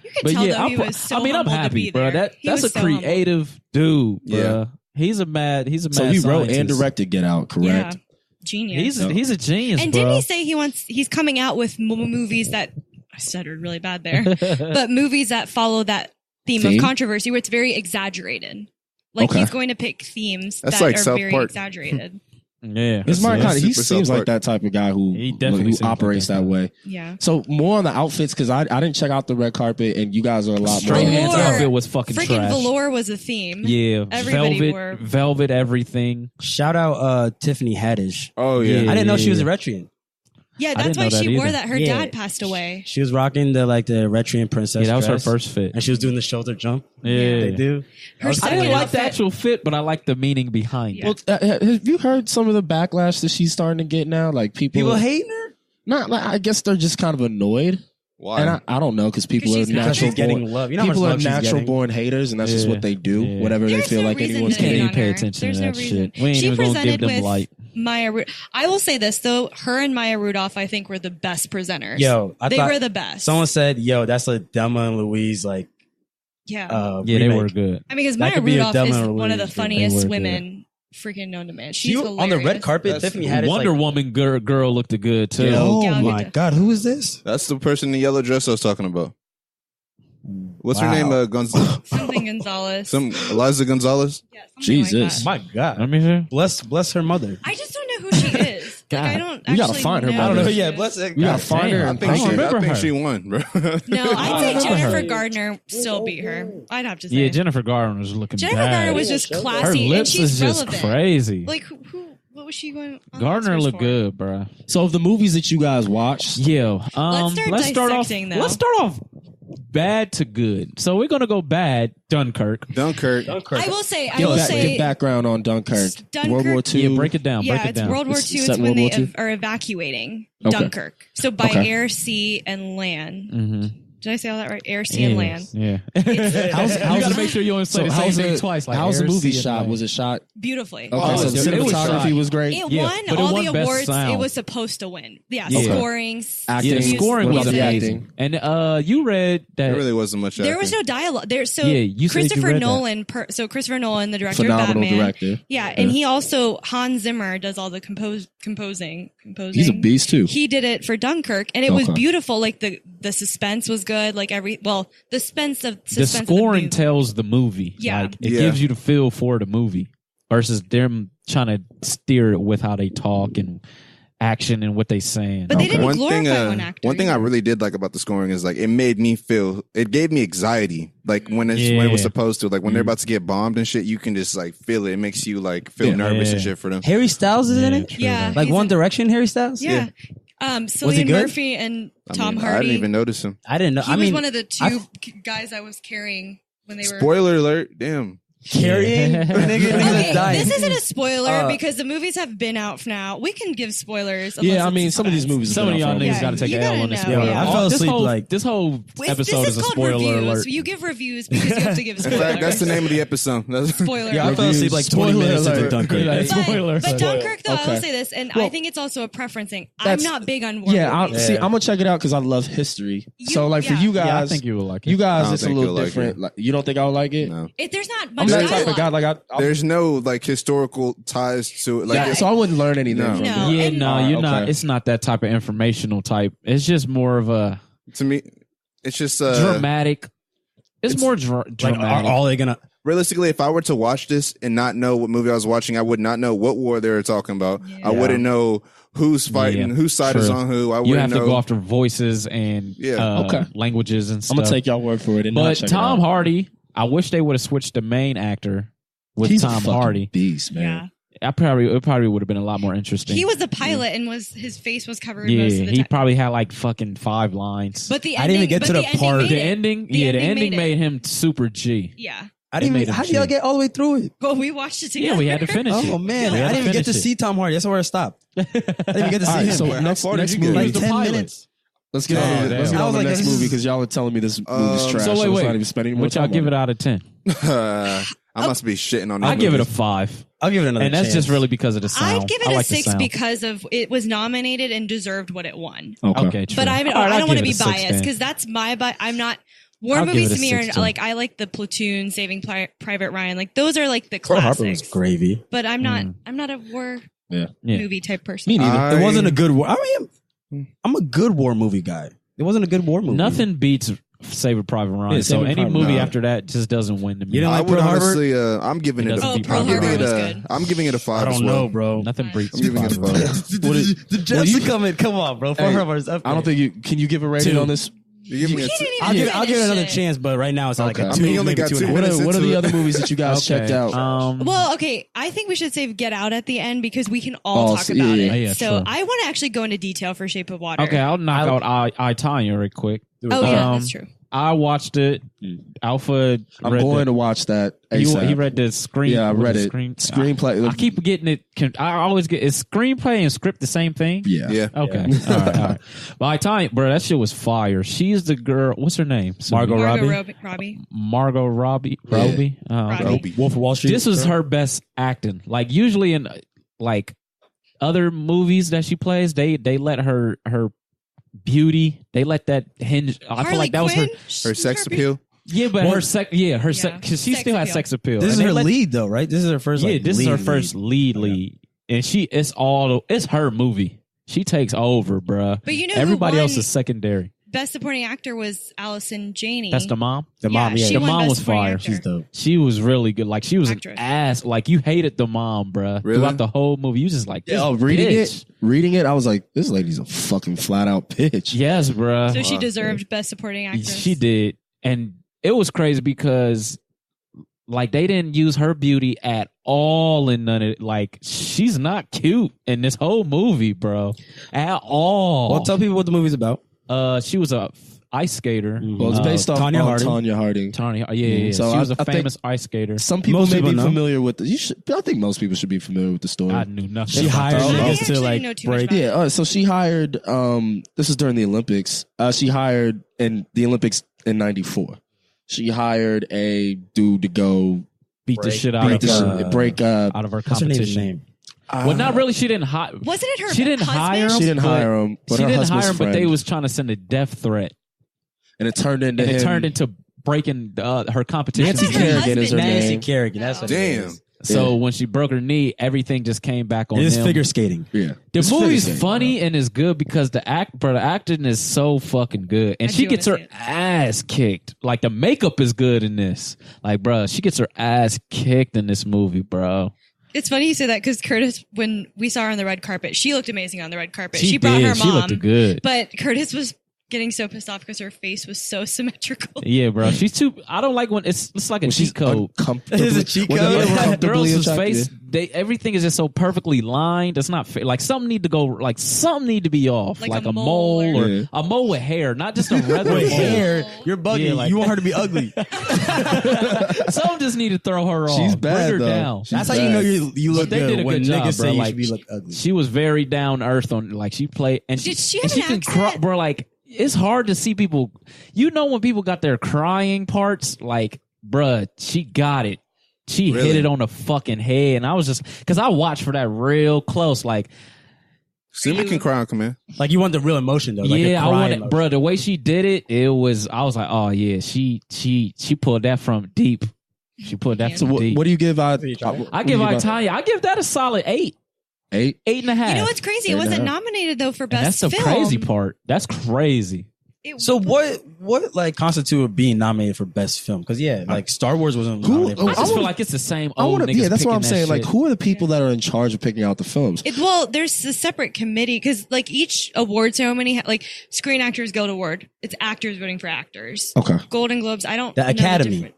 You can tell though he was so I'm happy, bro. That's a creative dude, bro. Yeah. He's a mad So he scientist. wrote and directed Get Out, correct? Yeah. Genius. He's a genius, and bro. didn't he say he's coming out with movies that I stuttered really bad there, but movies that follow that theme of controversy where it's very exaggerated. Like he's going to pick themes that like are South very Park. exaggerated. Yeah, It's my kind. He Super seems South like that type of guy who definitely operates that way. Yeah. So more on the outfits because I didn't check out the red carpet and you guys are a lot Straight more. Hands Velour. outfit was fucking Freaking trash. velour was a theme. Yeah, Everybody wore. velvet, everything. Shout out Tiffany Haddish. Oh yeah. Yeah. I didn't know she was a Eritrean. Yeah, I that's didn't know why that she wore either. that. Her Yeah. dad passed away. She was rocking the Eritrean princess. Yeah, that was her dress, first fit. and she was doing the shoulder jump. Yeah, They do. Her I second didn't like the outfit- actual fit, but I like the meaning behind Yeah. it. Well, have you heard some of the backlash that she's starting to get now? Like people hating her. not like I guess they're just kind of annoyed. Why? And I don't know because people are she's natural She's getting born. love. You know how much People are love she's natural getting? born haters, and that's just Yeah. what they do. Yeah. Whatever There's they feel no like reason anyone's to Can't hate getting. even on pay her. attention There's to no that reason. shit. We ain't She even gonna give presented them with light. Maya. I will say this though: her and Maya Rudolph, I think, were the best presenters. Yo, I they thought were the best. someone said, "Yo, that's a Thelma and Louise like." yeah. Yeah, they remake. were good. I mean, because that Maya could be a Rudolph Thelma is and one of the Louise. They funniest were women freaking known to man. She's She, hilarious. on the red carpet, That's Tiffany Haddish. Wonder like, Woman girl looked good too. Oh Gal my Gadot. God, who is this? That's the person in the yellow dress I was talking about. What's her Wow. name? Something Gonzalez. Some Eliza Gonzalez. Yeah, something Jesus. like that. My God, Let me see. bless her mother. I just don't know who she is. God. Like, I don't. We gotta actually find her know mother. who I don't know. she Yeah, is. bless her. We gotta find her. Damn. And I don't remember I think her. she won, bro. No, I'd say remember Jennifer her. Gardner still beat her. I'd have to say. Yeah, Jennifer Garner was looking Jennifer bad. Garner was just Her classy and lips she's is just relevant. crazy. Like what was she going? on Gardner Oscars looked for? good, bro. So of the movies that you guys watched, Yeah. Let's start dissecting, though. Let's start off bad to good. So we're gonna go bad. Dunkirk. Dunkirk. I will say. I give will say. background on Dunkirk. Dunkirk- World War II. Yeah, break it down. Yeah, break it it's down. World War It's II. set It's in when World they War II? are evacuating Okay. Dunkirk. So by Okay. air, sea, and land. Mm-hmm. Did I say all that right? Air, sea, and land. Yeah. How's you gotta the- make sure you don't say So the same how's thing the twice. Like how's the air, movie sea, and shot? land. Was it shot? Beautifully. Okay, Oh, so it was cinematography shot. was great. It Yeah, won but it all won the Best awards Sound. it was supposed to win. Yeah, Okay. scoring. Acting. Yeah, the music, scoring was What about the amazing. acting? And you read that. There really wasn't much. There was acting. no dialogue. There, so Yeah, you said you Christopher read that. Nolan. So Christopher Nolan, the director of Phenomenal Batman. director. Yeah, and he also Hans Zimmer does all the composing. He's a beast too. He did it for Dunkirk, and it was Okay. beautiful. Like the suspense was good. Like the suspense of The scoring tells the movie. Yeah. Like, it Yeah. gives you the feel for the movie versus them trying to steer it with how they talk and action and what they saying. But they didn't One glorify thing, one actor. one thing I really did like about the scoring is like it made me feel. It gave me anxiety, like when it was supposed to. Like when they're about to get bombed and shit, you can just like feel it. It makes you like feel nervous and shit for them. Harry Styles is in it. true Yeah. that. Like He's One a- Direction, Harry Styles. Yeah. Was he Cillian good? Murphy and Tom Hardy. I didn't even notice him. I didn't know. He I was mean, one of the two I- guys I was carrying when they were. Spoiler alert! Damn. carrying. Niggas Okay, dying. this isn't a spoiler because the movies have been out now. We can give spoilers. unless Yeah, I it's mean, some of these suspense. movies. Some of y'all niggas Yeah, got to take you an L gotta on this know, one. yeah. I fell asleep, This whole This episode is is a called spoiler reviews. alert. You give reviews because you have to give In spoilers. fact, that's the name of the episode. That's- Spoiler. Yeah, I alert. fell asleep like 20 Spoiler minutes into alert. Dunkirk. Like, But, spoiler. but Dunkirk, though, I Okay. will say this, and I think it's also a preference thing. I'm That's- not big on war Yeah, movies. see, I'm gonna check it out because I love history. So, like for yeah. you guys, Yeah, I think you will like it. you guys, I don't it's a think little you'll like different. it. Like, you don't think I would like it? no. There's not I'm much that type dialogue. of guy. Like There's no like historical ties to it. Like yeah, it's, so I wouldn't learn anything. No. From No. it. Yeah, and- no, you're Okay. not. It's not that type of informational type. It's just more of a to me, it's just dramatic. It's more Like, dramatic. are all they gonna? realistically, if I were to watch this and not know what movie I was watching, I would not know what war they were talking about. Yeah. I wouldn't know who's fighting, Yeah, whose side is true. on who. I you wouldn't have to know. go after voices and Yeah. Okay. languages and I'm stuff. gonna take y'all word for it. And not But check Tom it out. Hardy, I wish they would have switched the main actor with He's a Tom fucking Hardy. beast, man. Yeah. It probably would have been a lot more interesting. He was the pilot and his face was covered yeah, most of the he time. probably had like fucking 5 lines. But the I ending, didn't even get but to the ending part- made the it. ending, The the ending ending made made it. him super G. Yeah. I didn't. It Even, made how him did y'all cheap. get all the way through it? Well, we watched it together. Yeah, we had to finish it. Oh man, We had I to didn't even get finish to it. see Tom Hardy. That's where I stopped. I didn't even get to see All right, him. so Like, next far did you movie. get? 10 pilot. minutes. Let's get on. Oh, Let's damn. get I on was the like, next this is- movie because y'all are telling me this movie's trash. So wait, it's not even spending more What y'all time give on it out of 10? I must be shitting on. I these give it a movies. 5. I'll give it another and that's chance. just really because of the sound. I'd give it a 6 because of it was nominated and deserved what it won. Okay, true. But I don't want to be biased because that's my bias. I'm not. War movies to me are like I like the Platoon, Saving Private Ryan. Like those are like the classics. Harper was gravy. But I'm not. I'm not a war movie type person. Me neither. It wasn't a good war. I'm a good war movie guy. It wasn't a good war movie. Nothing beats Saving Private Ryan. So any movie after that just doesn't win to me. You know, I would honestly, I'm giving it. I'm giving it a 5. I don't know, bro. Nothing beats. I'm giving it a 5. The Jets are coming. Come on, bro. Hey, I don't think you can. You give a rating on this? I'll give it another chance, but right now it's like a 2. I mean, he only got 2 minutes. What are the other movies that you guys checked out? Well, okay, I think we should save Get Out at the end because we can all talk about it. Yeah, so true. I want to actually go into detail for Shape of Water. Okay, I'll knock out I, Tanya right quick. Oh yeah, that's true. I watched it. Alpha. I'm going to watch that. He read the screen. Yeah, I read it. Screenplay. I keep getting it. I always get is screenplay and script the same thing. Yeah. Okay. All right. But I tell you, bro, that shit was fire. She's the girl. What's her name? Margot Robbie. Margot Robbie. Robbie. Wolf of Wall Street. This was her best acting. Like usually in like other movies that she plays, they let her beauty. They let that hinge. I feel like that was her sex appeal. Yeah, but her sex. Yeah, her sex. Because she still has sex appeal. This is her lead, though, right? This is her first. Yeah, this is her first lead, and it's her movie. She takes over, bruh. But you know, everybody else is secondary. Best supporting actor was Allison Janney. That's the mom. The mom was fire. She's dope. She was really good. Like she was an ass. Like you hated the mom, bruh. Really? Throughout the whole movie, you just like reading it. I was like, this lady's a fucking flat out bitch. Yes, bruh. So she deserved best supporting actress. She did, and it was crazy because like they didn't use her beauty at all in none of it. Like she's not cute in this whole movie, bro, at all. Well, tell people what the movie's about. She was a ice skater. Well, it's based off Tanya Harding. Yeah. So she was a I famous ice skater. Some people may be familiar with I think most people should be familiar with the story. I knew nothing. She hired niggas to like break. Yeah. So she hired. This is during the Olympics. She hired in the Olympics in '94. She hired a dude to go beat the shit out of her. Out of her competition. Name? Well, not really. She didn't hire. Wasn't it her? She didn't hire him. She didn't hire him. But she her didn't hire him. friend. But they was trying to send a death threat, and it turned into breaking her competition. Nancy Kerrigan is her name. Nancy Kerrigan. That's what Damn. So when she broke her knee, everything just came back on. It's figure skating. Yeah, the movie's funny and is good because the acting is so fucking good, and she gets her ass kicked. Like the makeup is good in this. Like, bro, she gets her ass kicked in this movie, bro. It's funny you say that because Curtis, when we saw her on the red carpet, she looked amazing on the red carpet. She brought did. her mom. She looked good. But Curtis was getting so pissed off because her face was so symmetrical. Yeah, bro. She's too. I don't like when it's like a cheat code. It is a cheat code. Girls' face, everything is just so perfectly lined. It's not fair. Like something need to go. Like something need to be off. Like a mole or a mole with hair, not just a regular mole. Hair. You're bugging. Yeah, like, you want her to be ugly. Some just need to throw her off. She's bad. Bring her though. down. That's how you know you look they good. Did a when good job, niggas bro. say you like, should be look ugly. She was very down to earth on. Like she played and Did she have an accent? Bro, like. It's hard to see people. You know when people got their crying parts, like, bruh, she got it. She hit it on the fucking head, and I was just because I watched for that real close. Like, Sumie can cry on command. Like you want the real emotion though. Like yeah, I wanted, bruh. The way she did it, I was like, oh yeah, she pulled that from deep. She pulled that from deep. What do you give? I give Tanya. I give that a solid 8. 8? 8.5. You know what's crazy? It wasn't nominated though for best film. That's the crazy part. That's crazy. So what like constituted being nominated for best film? Because like Star Wars wasn't nominated. I just feel like it's the same old niggas. Yeah, that's what I'm saying. Shit. Like, who are the people that are in charge of picking out the films? Well, there's a separate committee because like each award ceremony, like Screen Actors Guild Award, it's actors voting for actors. Okay. Golden Globes, I don't. The Academy.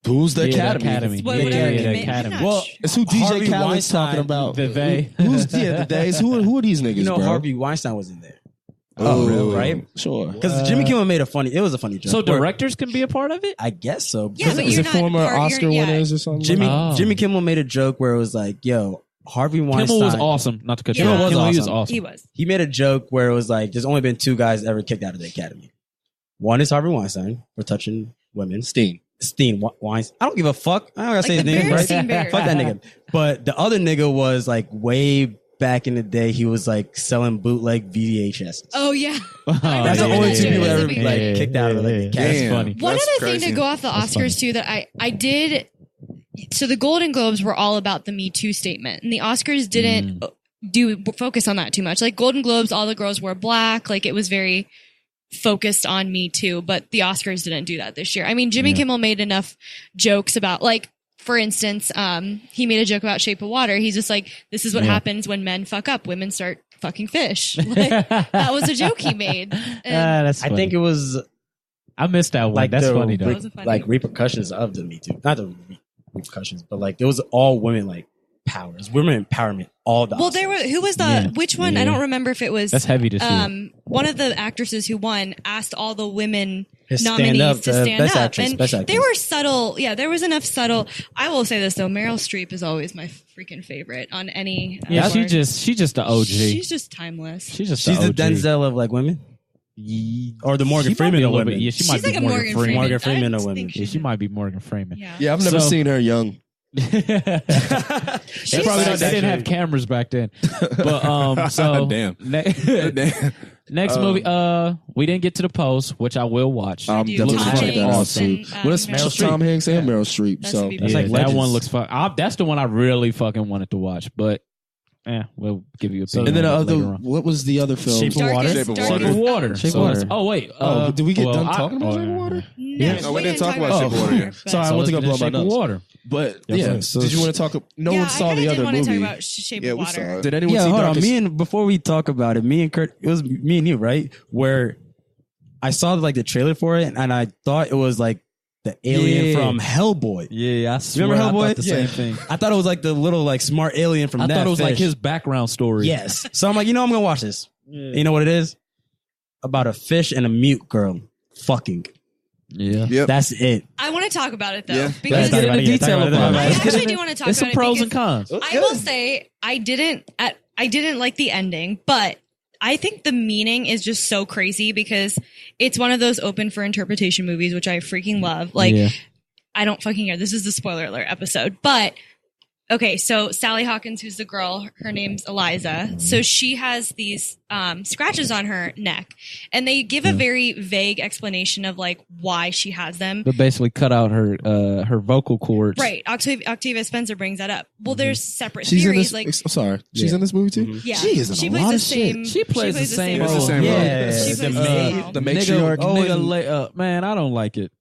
Who's the Academy? The Academy. Well, it's who DJ Khaled's talking about. The they. Who's the days? Who are these niggas? You know, bro? Harvey Weinstein was in there. Oh, really? Right? Sure. Because Jimmy Kimmel made it was a funny joke. So directors can be a part of it? I guess so. Yeah, but is it former Oscar winners or something? Jimmy Kimmel made a joke where it was like, yo, Harvey Weinstein. Kimmel was awesome. Not to cut you Yeah. off. Kimmel He was was awesome. awesome. He was. He made a joke where it was like, there's only been 2 guys ever kicked out of the Academy. One is Harvey Weinstein for touching women. Wines. I don't give a fuck. I don't gotta say his name, right? Fuck that nigga. But the other nigga was like way back in the day. He was like selling bootleg VHS. Oh yeah, that's the only two people ever like kicked out of like the cast. That's funny. One other thing to go off the Oscars too that I did. So the Golden Globes were all about the Me Too statement, and the Oscars didn't focus on that too much. Like Golden Globes, all the girls wore black. Like it was very focused on Me Too, but the Oscars didn't do that this year. I mean, Jimmy Kimmel made enough jokes about, like, for instance, he made a joke about Shape of Water. He's just like, this is what happens when men fuck up. Women start fucking fish. Like, that was a joke he made. That's funny. I think it was. I missed that one. Like That's funny though. Like repercussions of the Me Too, not the repercussions, but like there was all women like powers, women empowerment. All the well, there were who was the which one? I don't remember if it was. That's heavy to see. One of the actresses who won asked all the women His nominees to stand best up, actress, and best actress. they were subtle. Yeah, there was enough subtle. I will say this though, Meryl Streep is always my freaking favorite on any. Yeah, award. she just the OG. She's just timeless. She's the OG. Denzel of like women. Or the Morgan Freeman of women. Yeah, she might She's be like a Morgan Freeman. Morgan Freeman I of women. think Yeah, she might be Morgan Freeman. Yeah. I've never seen her young. They didn't have cameras back then. But so Damn. Next movie, we didn't get to the post, which I will watch. I'm definitely Tom check that out Hanks too. and, Well, it's Meryl Streep. Tom Hanks and Meryl Streep. That So should be That's Yeah, like legends. that one looks fun. That's the one I really fucking wanted to watch, but we'll give you a opinion. and then on it later the on. what was the other film? Shape of Water. Shape of Darkest Water. Shape of Water. Hour. Shape of Water. Oh wait, did we get well, done talking about Shape of Water? No, we didn't talk about Shape of Water yet. Sorry, I So want to go let's blow get my Shape of nose. Water. But Yeah, so did you want to talk? No one saw the other want to talk movie. about Shape Yeah, of we Water. saw it. Did anyone Yeah, see hold on. Darkest? Before we talk about it, me and you, right? Where I saw like the trailer for it, and I thought it was like the alien from Hellboy. Yeah, I swear Remember I Hellboy? thought the same thing. I thought it was like the little like smart alien from I that thought it was like fish. his background story. Yes. So I'm like, I'm gonna watch this. You know what it is? About a fish and a mute girl fucking. Yeah. Yep. That's it. I want to talk about it though, Yeah. Let's because get into detail about it. I Let's get actually into- do want to talk There's about some it. pros and because cons. I will say I didn't like the ending, but I think the meaning is just so crazy because it's one of those open for interpretation movies, which I freaking love. Like, Yeah. I don't fucking care. This is the spoiler alert episode, but okay. So Sally Hawkins, who's the girl, her name's Eliza. So she has these scratches on her neck, and they give a very vague explanation of like why she has them. But basically cut out her vocal cords. Right. Octavia Spencer brings that up. Well, there's separate She's in theories. this. Like, I'm sorry. She's in this movie too. yeah, She is in she a plays lot the of shit. same. She plays the same It's the role. same role. Yeah. She plays The the maid- same role. the matriarch. Man, I don't like it.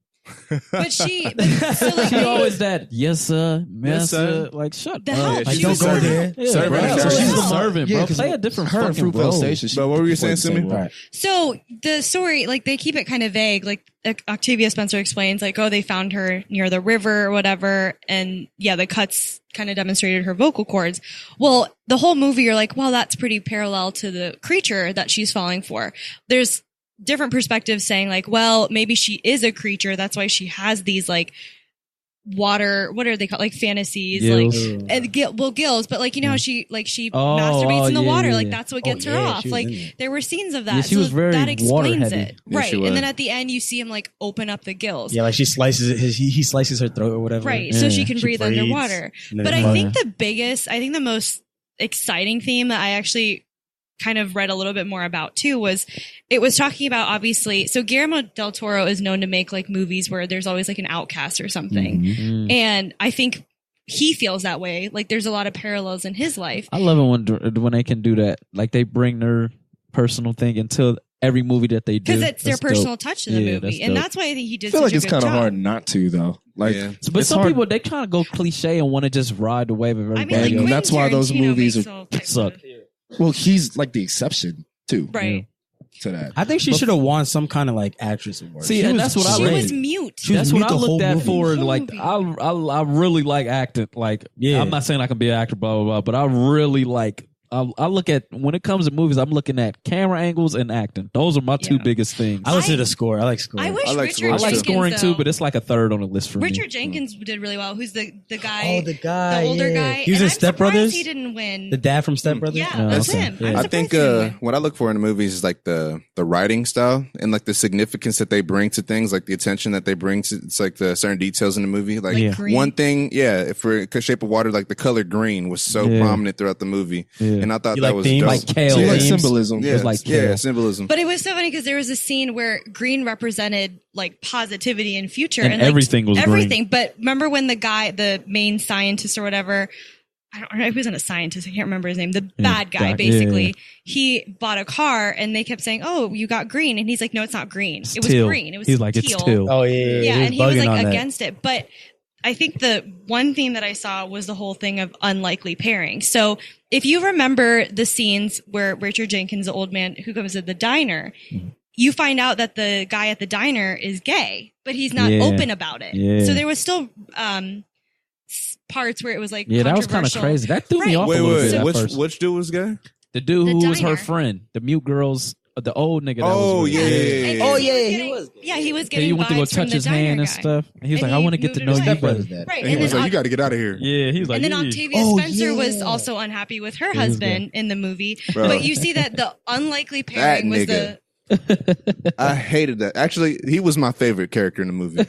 But so like, She always that yes sir, Yes, sir. like shut The up. hell? Like, She don't was go a- there. Yeah, Servant. bro. Yeah, So she's a servant. servant, bro. 'cause Play a different her and fucking Fruitvale role. Station. But what were you saying, played the same Sumie? role. Right. So the story, like they keep it kind of vague. Like Octavia Spencer explains, like, oh, they found her near the river or whatever, and yeah, the cuts kind of demonstrated her vocal cords. Well, the whole movie, you're like, well, that's pretty parallel to the creature that she's falling for. There's different perspectives saying, like, well, maybe she is a creature. That's why she has these like water. What are they called? Like fantasies, Gills. like and gills. But like you know how she Oh, masturbates in the yeah, water. yeah, Like yeah. that's what gets her yeah, off. she was Like in there. there were scenes of that. Yeah, she so was very that explains water-heavy. it, Yeah, right? she And was. then at the end, you see him like open up the gills. Yeah, like she slices it. He slices her throat or whatever. Right, so she can She breathe breathes, underwater. and then But it I fucks. think the most exciting theme that I actually kind of read a little bit more about too was it was talking about obviously. So Guillermo del Toro is known to make like movies where there's always like an outcast or something, Mm. and I think he feels that way. Like there's a lot of parallels in his life. I love it when they can do that. Like they bring their personal thing into every movie that they do. Because it's their That's personal dope. touch to the Yeah, movie, that's and dope. that's why I think he did. I feel such like a it's good kind of job. hard not to though. Like, Yeah. But it's some hard- people they kind of go cliche and want to just ride the wave of I everybody mean, like and else. Quentin that's why those Tarantino movies makes are- all types suck. of- well, he's like the exception too right? to that. I think she should have won some kind of like actress award. See, She and was that's what I She read. was mute. She was That's what mute I the looked whole at movie. for. Whole Like movie. I really like acting. Like Yeah. I'm not saying I can be an actor, blah blah blah, but I really like I look at when it comes to movies, I'm looking at camera angles and acting. Those are my two biggest things. I listen to the score. I like score. I wish I like Richard scores, I like too. scoring Jenkins, too, though- but it's like a third on the list for me. Richard Jenkins did really well. Who's the guy? Oh, the guy, the older yeah. guy. He was and in I'm Step surprised Brothers? He didn't win. The dad from Step Brothers. Yeah, Oh, that's okay. him. Yeah. I'm I surprised think he didn't win. what I look for in the movies is like the writing style and like the significance that they bring to things, like the attention that they bring to it's like the certain details in the movie. Like Yeah. green. one thing, for Shape of Water, like the color green was so Yeah. prominent throughout the movie, Yeah. and I thought You that like was themes? dope. Like kale. So you like themes. symbolism. Yeah, It's like kale. symbolism. But it was so funny because there was a scene where green represented like positivity and future, And like, everything was green. everything. But remember when the main scientist or whatever, I don't know, he wasn't a scientist. I can't remember his name. The bad guy, Doc, basically. yeah. He bought a car, and they kept saying, "Oh, you got green," and he's like, "No, it's not green. It's It was teal. green. It was He's like, teal." it's teal. Oh yeah. Yeah, and he was bugging like on that. against it. But I think the one theme that I saw was the whole thing of unlikely pairing. So if you remember the scenes where Richard Jenkins, the old man who comes to the diner, you find out that the guy at the diner is gay, but he's not Yeah. open about it. Yeah. So there was still parts where it was like Yeah, that was kind of controversial. crazy. That threw me Right. off a little bit at which first. which dude was gay? The dude The who was her diner. friend, the mute girls, the old nigga. That Oh, was with her. yeah, yeah, And yeah. Oh, he yeah, was he getting- was. Yeah, he was Yeah, getting he went to go vibes from touch the his diner hand and guy. stuff. And he was And like, I he want to get to moved know it you away. better. Right, And he was like, "You got to get out of here." Yeah, he was like, And then "Yeah." Octavia Oh, Spencer was yeah. also unhappy with her Yeah, he was husband in the movie. Bro. But you see that the unlikely pairing was nigga. the I hated that. Actually, he was my favorite character in the movie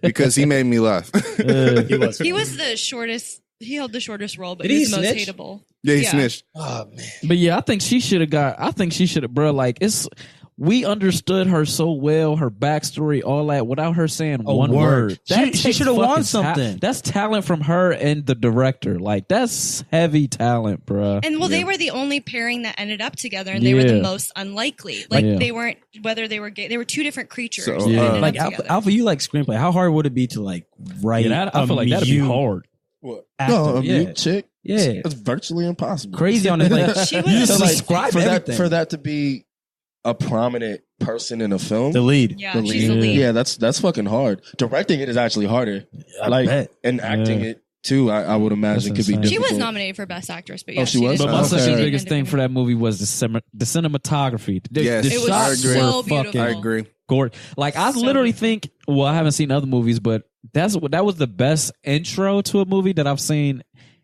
because he made me laugh. he was the shortest. He held the shortest role, but Did he he was the most snitch? hateable. Yeah, he Yeah. snitched. Oh man. But yeah, I think she should have, bro. Like we understood her so well, her backstory, all that, without her saying A one word. word. She takes should have won fucking something. that's talent from her and the director. Like that's heavy talent, bro. And well, they were the only pairing that ended up together, and they were Yeah. the most unlikely. Like Yeah. they weren't whether they were gay. They were two different creatures. So, that yeah. ended Like up together. Alpha, you like screenplay. How hard would it be to like write? Yeah, I feel like that'd be mute hard. actor? No, a yeah. mute chick. Yeah. It's virtually impossible. Crazy on it. Like She you was- just So, like, describe for everything. that for that to be a prominent person in a film. the lead. yeah, the she's the lead. lead. Yeah, that's fucking hard. Directing it is actually harder. I like bet. and acting Yeah. it too. I would imagine That's could be insane. difficult. She was nominated for Best Actress, but Oh, yeah, she was? did But my Okay. second she did biggest thing independent. for that movie was the cinematography. Yes. the It was shots so were beautiful. fucking I agree. gorgeous. Like I So literally beautiful. think, well, I haven't seen other movies, but that was the best intro to a movie that I've seen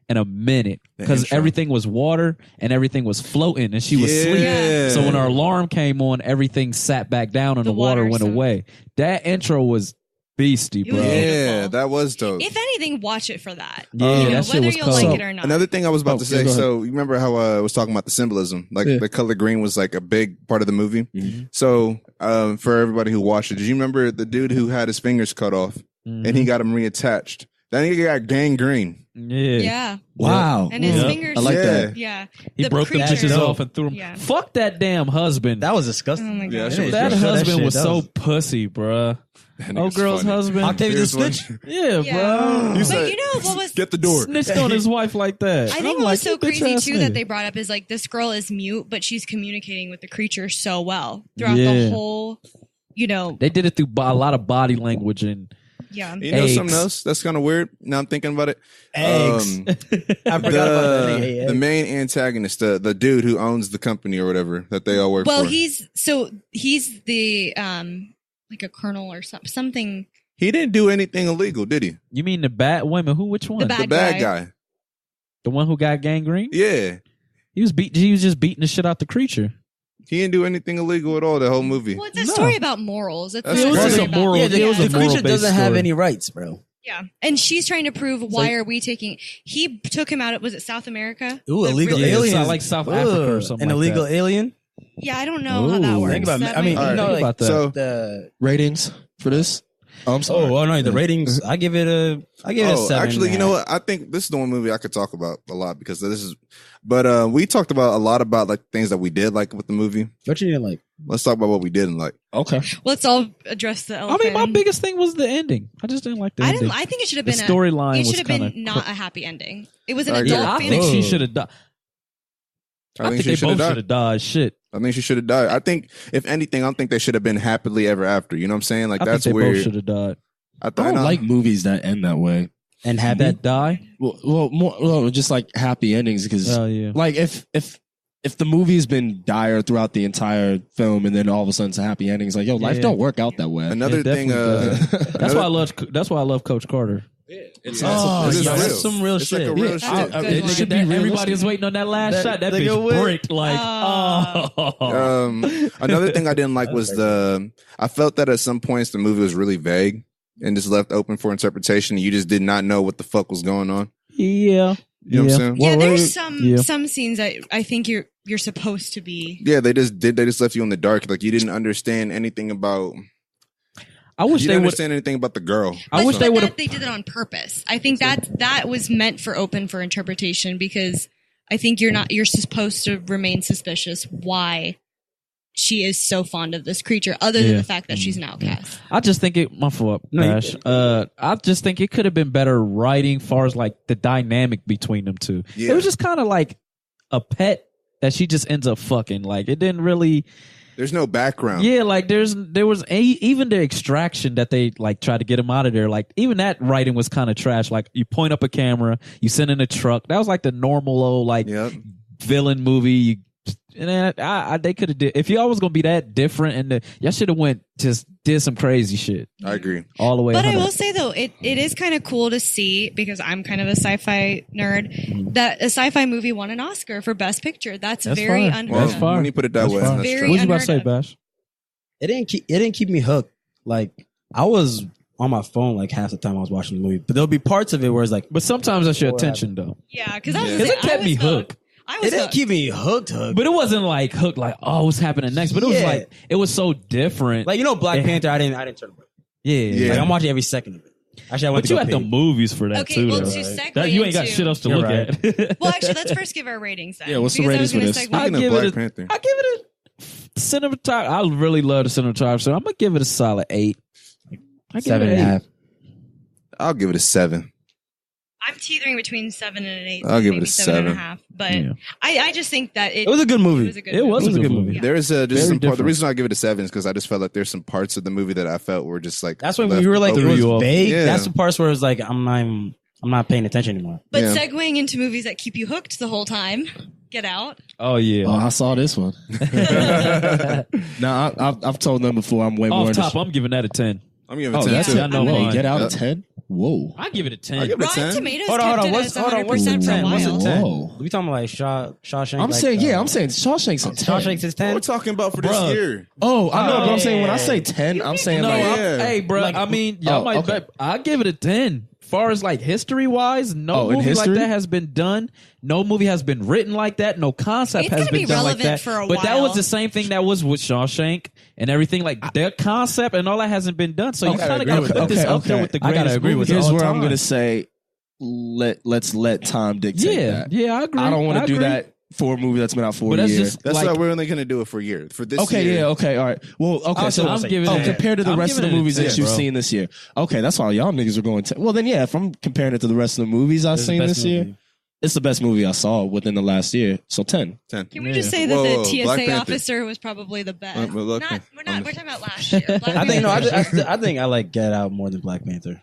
in a minute The because intro. everything was water and everything was floating and she was Yeah. sleeping. So when her alarm came on, everything sat back down and The the water water went sunk. away. That intro was beasty, It bro. was Yeah, beautiful. that was dope. If anything, watch it for that. Yeah, You know, that shit whether was you'll cold. like it or not. Another thing I was about Oh, to yeah, say. go ahead. So you remember how I was talking about the symbolism, like Yeah. the color green was like a big part of the movie. Mhm. So for everybody who watched it, did you remember the dude who had his fingers cut off Mhm. and he got them reattached? That nigga got gangrene. Yeah. Yeah, Wow. and his Yeah. fingers. I like that. Yeah, He The broke them creature- bitches off and threw them. Yeah. Fuck that damn husband. That was disgusting. Oh my Yeah, god. that shit was That gross. husband shit, was that so was- pussy, bruh. That Oh, nigga's girl's funny. husband. Octavia the Here's one. snitch. Yeah, Yeah. bro. But said, you know what was Get the door. Snitched on his wife like that. I I'm think what like, was so you bitch crazy ass too nigga. that they brought up is like this girl is mute, but she's communicating with the creature so well throughout Yeah. the whole. You know, They did it through a lot of body language and yeah. You know Eggs. something else that's kind of weird? Now I'm thinking about it. Eggs. Um, I forgot about that. Hey, the main antagonist, the dude who owns the company or whatever that they all work Well, for. he's the like a colonel or something. He didn't do anything illegal, did he? you mean the bad women? Who? Which one? The The bad guy. The one who got gangrene? Yeah. He was just beating the shit out the creature. He didn't do anything illegal at all the whole movie. Well, it's a No. story about morals. It's That's not It was a just story a about- moral- Yeah, it was a the creature moral-based doesn't have story. any rights, bro. Yeah, and she's trying to prove why are we taking? He took him out. Was it South America? Ooh, The illegal really- Yeah, it's aliens. not like South Africa or Ugh, something An like illegal that. alien. Yeah, I don't know how that Ooh. works. Think about it. That I mean, might- you know, Think like about that. So, the Ratings for this? Oh, I'm sorry. oh no, the ratings. I give it a 7. actually, you know what? I think this is the one movie I could talk about a lot because this is. But we talked about a lot about like things that we did like with the movie. What you didn't like? Let's talk about what we didn't like. Okay. Let's all address the I elephant. mean, my biggest thing was the ending. I just didn't like the I ending. didn't. I think it should have The been storyline It was should have been kinda not a happy ending. It was an I agree. adult Yeah, I fantasy. think she Oh. should have died. I think she they should both have should have died. died. Shit. I think she should have died. I think if anything, I don't think they should have been happily ever after. You know what I'm saying? Like I that's think they both weird. should have died. I don't like movies that end that way. and happy. that die. Well, just like happy endings because like if the movie's been dire throughout the entire film and then all of a sudden it's a happy ending, it's like, yo, life don't work out that way. Another thing, that's why I love Coach Carter. It's that's some real it's shit. Like a real shit. It should be everybody was waiting on that last shot. That bitch bricked like. Another thing I didn't like was I felt that at some points the movie was really vague and just left open for interpretation. And you just did not know what the fuck was going on. Yeah. You know what I'm saying? Yeah, there's some scenes that I think you're supposed to be. Yeah, they just left you in the dark. Like you didn't understand anything about. I wish they would understand anything about the girl. I wish they would have. They did it on purpose. I think that was meant for open for interpretation because I think you're supposed to remain suspicious why she is so fond of this creature, other than the fact that she's an outcast. I just think my fault, Bash. I just think it could have been better writing, far as like the dynamic between them two. Yeah. It was just kind of like a pet that she just ends up fucking. Like it didn't really. There's no background. Yeah, like there was even the extraction that they like tried to get him out of there. Like even that writing was kind of trash. Like you point up a camera, you send in a truck. That was like the normal old like villain movie. And they could have did if y'all was gonna be that different, and y'all should have did some crazy shit. I agree all the way. But I will say though, it is kind of cool to see because I'm kind of a sci-fi nerd that a sci-fi movie won an Oscar for Best Picture. That's very unheard of. When you put it that way, what was you about to say, Bash? It didn't keep me hooked. Like I was on my phone like half the time I was watching the movie, but there'll be parts of it where it's like. But sometimes that's your attention though. Yeah, because it kept me hooked. It didn't keep me hooked, but it wasn't like hooked. Like, oh, what's happening next? But it was like it was so different. Like Black Panther. I didn't turn it. Yeah. Like, I'm watching every second of it. Actually, I went but you at the movies for that too. Well, though. to segue you ain't got shit else to look at. Well, actually, let's first give our ratings. Then. Yeah, what's the ratings for this? Speaking of Black Panther, I give it a cinematography. I really love the cinematography, so I'm gonna give it a solid 8. 7.5. I'll give it a 7. I'm teetering between 7 and an 8. I'll give it a 7.5. But I just think that it was a good movie. It was a good movie. Yeah. There's just some part, the reason I give it a 7 is because I just felt like there's some parts of the movie that I felt were just like that's when we were like it was vague. Yeah. That's the parts where it was like I'm not paying attention anymore. But segueing into movies that keep you hooked the whole time. Get Out. Oh yeah. Oh, I saw this one. Now I've told them before. I'm way more. Off top, I'm giving that a 10. I'm giving it a 10. I know. Get Out a 10. Whoa. I give it a 10. I give it a 10. Rotten Tomatoes hold on. What's 100% for a while. What's a 10? Whoa. We talking about like Shawshank? I'm saying Shawshank's a 10. Shawshank's is 10. We're talking about for this year. Oh, I know. But I'm saying when I say 10, I'm saying hey, bro. Like, I mean, y'all might. Okay. I give it a 10. Far as like history wise, no movie like that has been done. No movie has been written like that. No concept has been done like that. But that was the same thing that was with Shawshank and everything. Like their concept and all that hasn't been done. So you kind of got to put this up there with the greatest. I gotta agree with. Here's where I'm gonna say, let's let time dictate that. Yeah, I agree. I don't want to do that for a movie that's been out for a year. That's why we're only gonna do it for a year. For this year. Yeah, okay, all right. Well, okay, so I'm giving it compared to the rest of the movies that you've seen this year. Okay, that's why y'all niggas are going to. Well, then yeah, if I'm comparing it to the rest of the movies I've seen this year, it's the best movie I saw within the last year. So 10. Can we just say that the TSA officer was probably the best? We're talking about last year. I think I like Get Out more than Black Panther.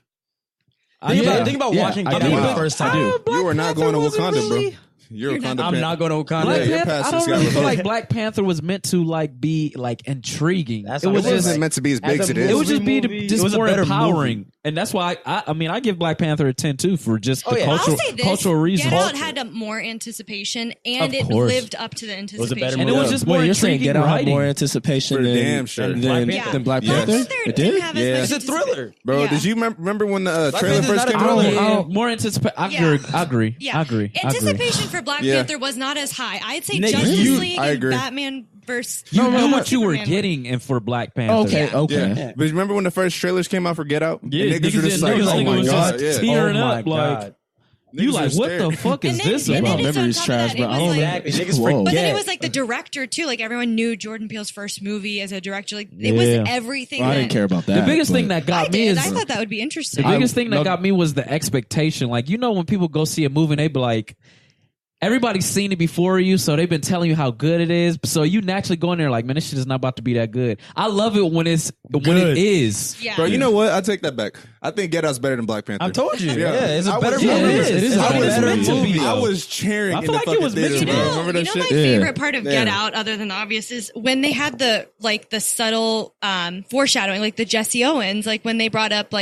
Think about watching Get Out the first time. You are not going to Wakanda, bro. I'm not going to Wakanda. I don't really feel like Black Panther was meant to like be like intriguing. It wasn't meant to be as big as it is. It was just be just more empowering, and that's why I give Black Panther a 10 too for just the cultural reasons. Get Out had more anticipation, and it lived up to the anticipation. And it was just more intriguing. Get Out had more anticipation than Black Panther. It did. It's a thriller, bro. Did you remember when the trailer first came out? More anticipation. I agree. Anticipation for Black Panther was not as high. I'd say Justice League and Batman versus. You know what you were getting and for Black Panther. Okay. Yeah. But remember when the first trailers came out for Get Out? Yeah, niggas were just like, oh my god, tearing up like. You like, what the fuck is this about? Memory's trash, but I don't know. But then it was like the director too. Like everyone knew Jordan Peele's first movie as a director. Like it was everything. I didn't care about that. The biggest thing that got me is I thought that would be interesting. The biggest thing that got me was the expectation. Like when people go see a movie and they be like, everybody's seen it before you, so they've been telling you how good it is. So you naturally go in there like, man, this shit is not about to be that good. I love it when it is. Yeah. Bro, you know what? I take that back. I think Get Out's better than Black Panther. I told you. Yeah. Yeah, it's a better yeah, movie. it is. I It was is meant to be, I though. was cheering I in feel the like it fucking was meant theater, to be. bro. You Remember know that my shit? favorite part of Yeah. Get Out, other than the obvious, is when they had the subtle foreshadowing, like the Jesse Owens, like when they brought up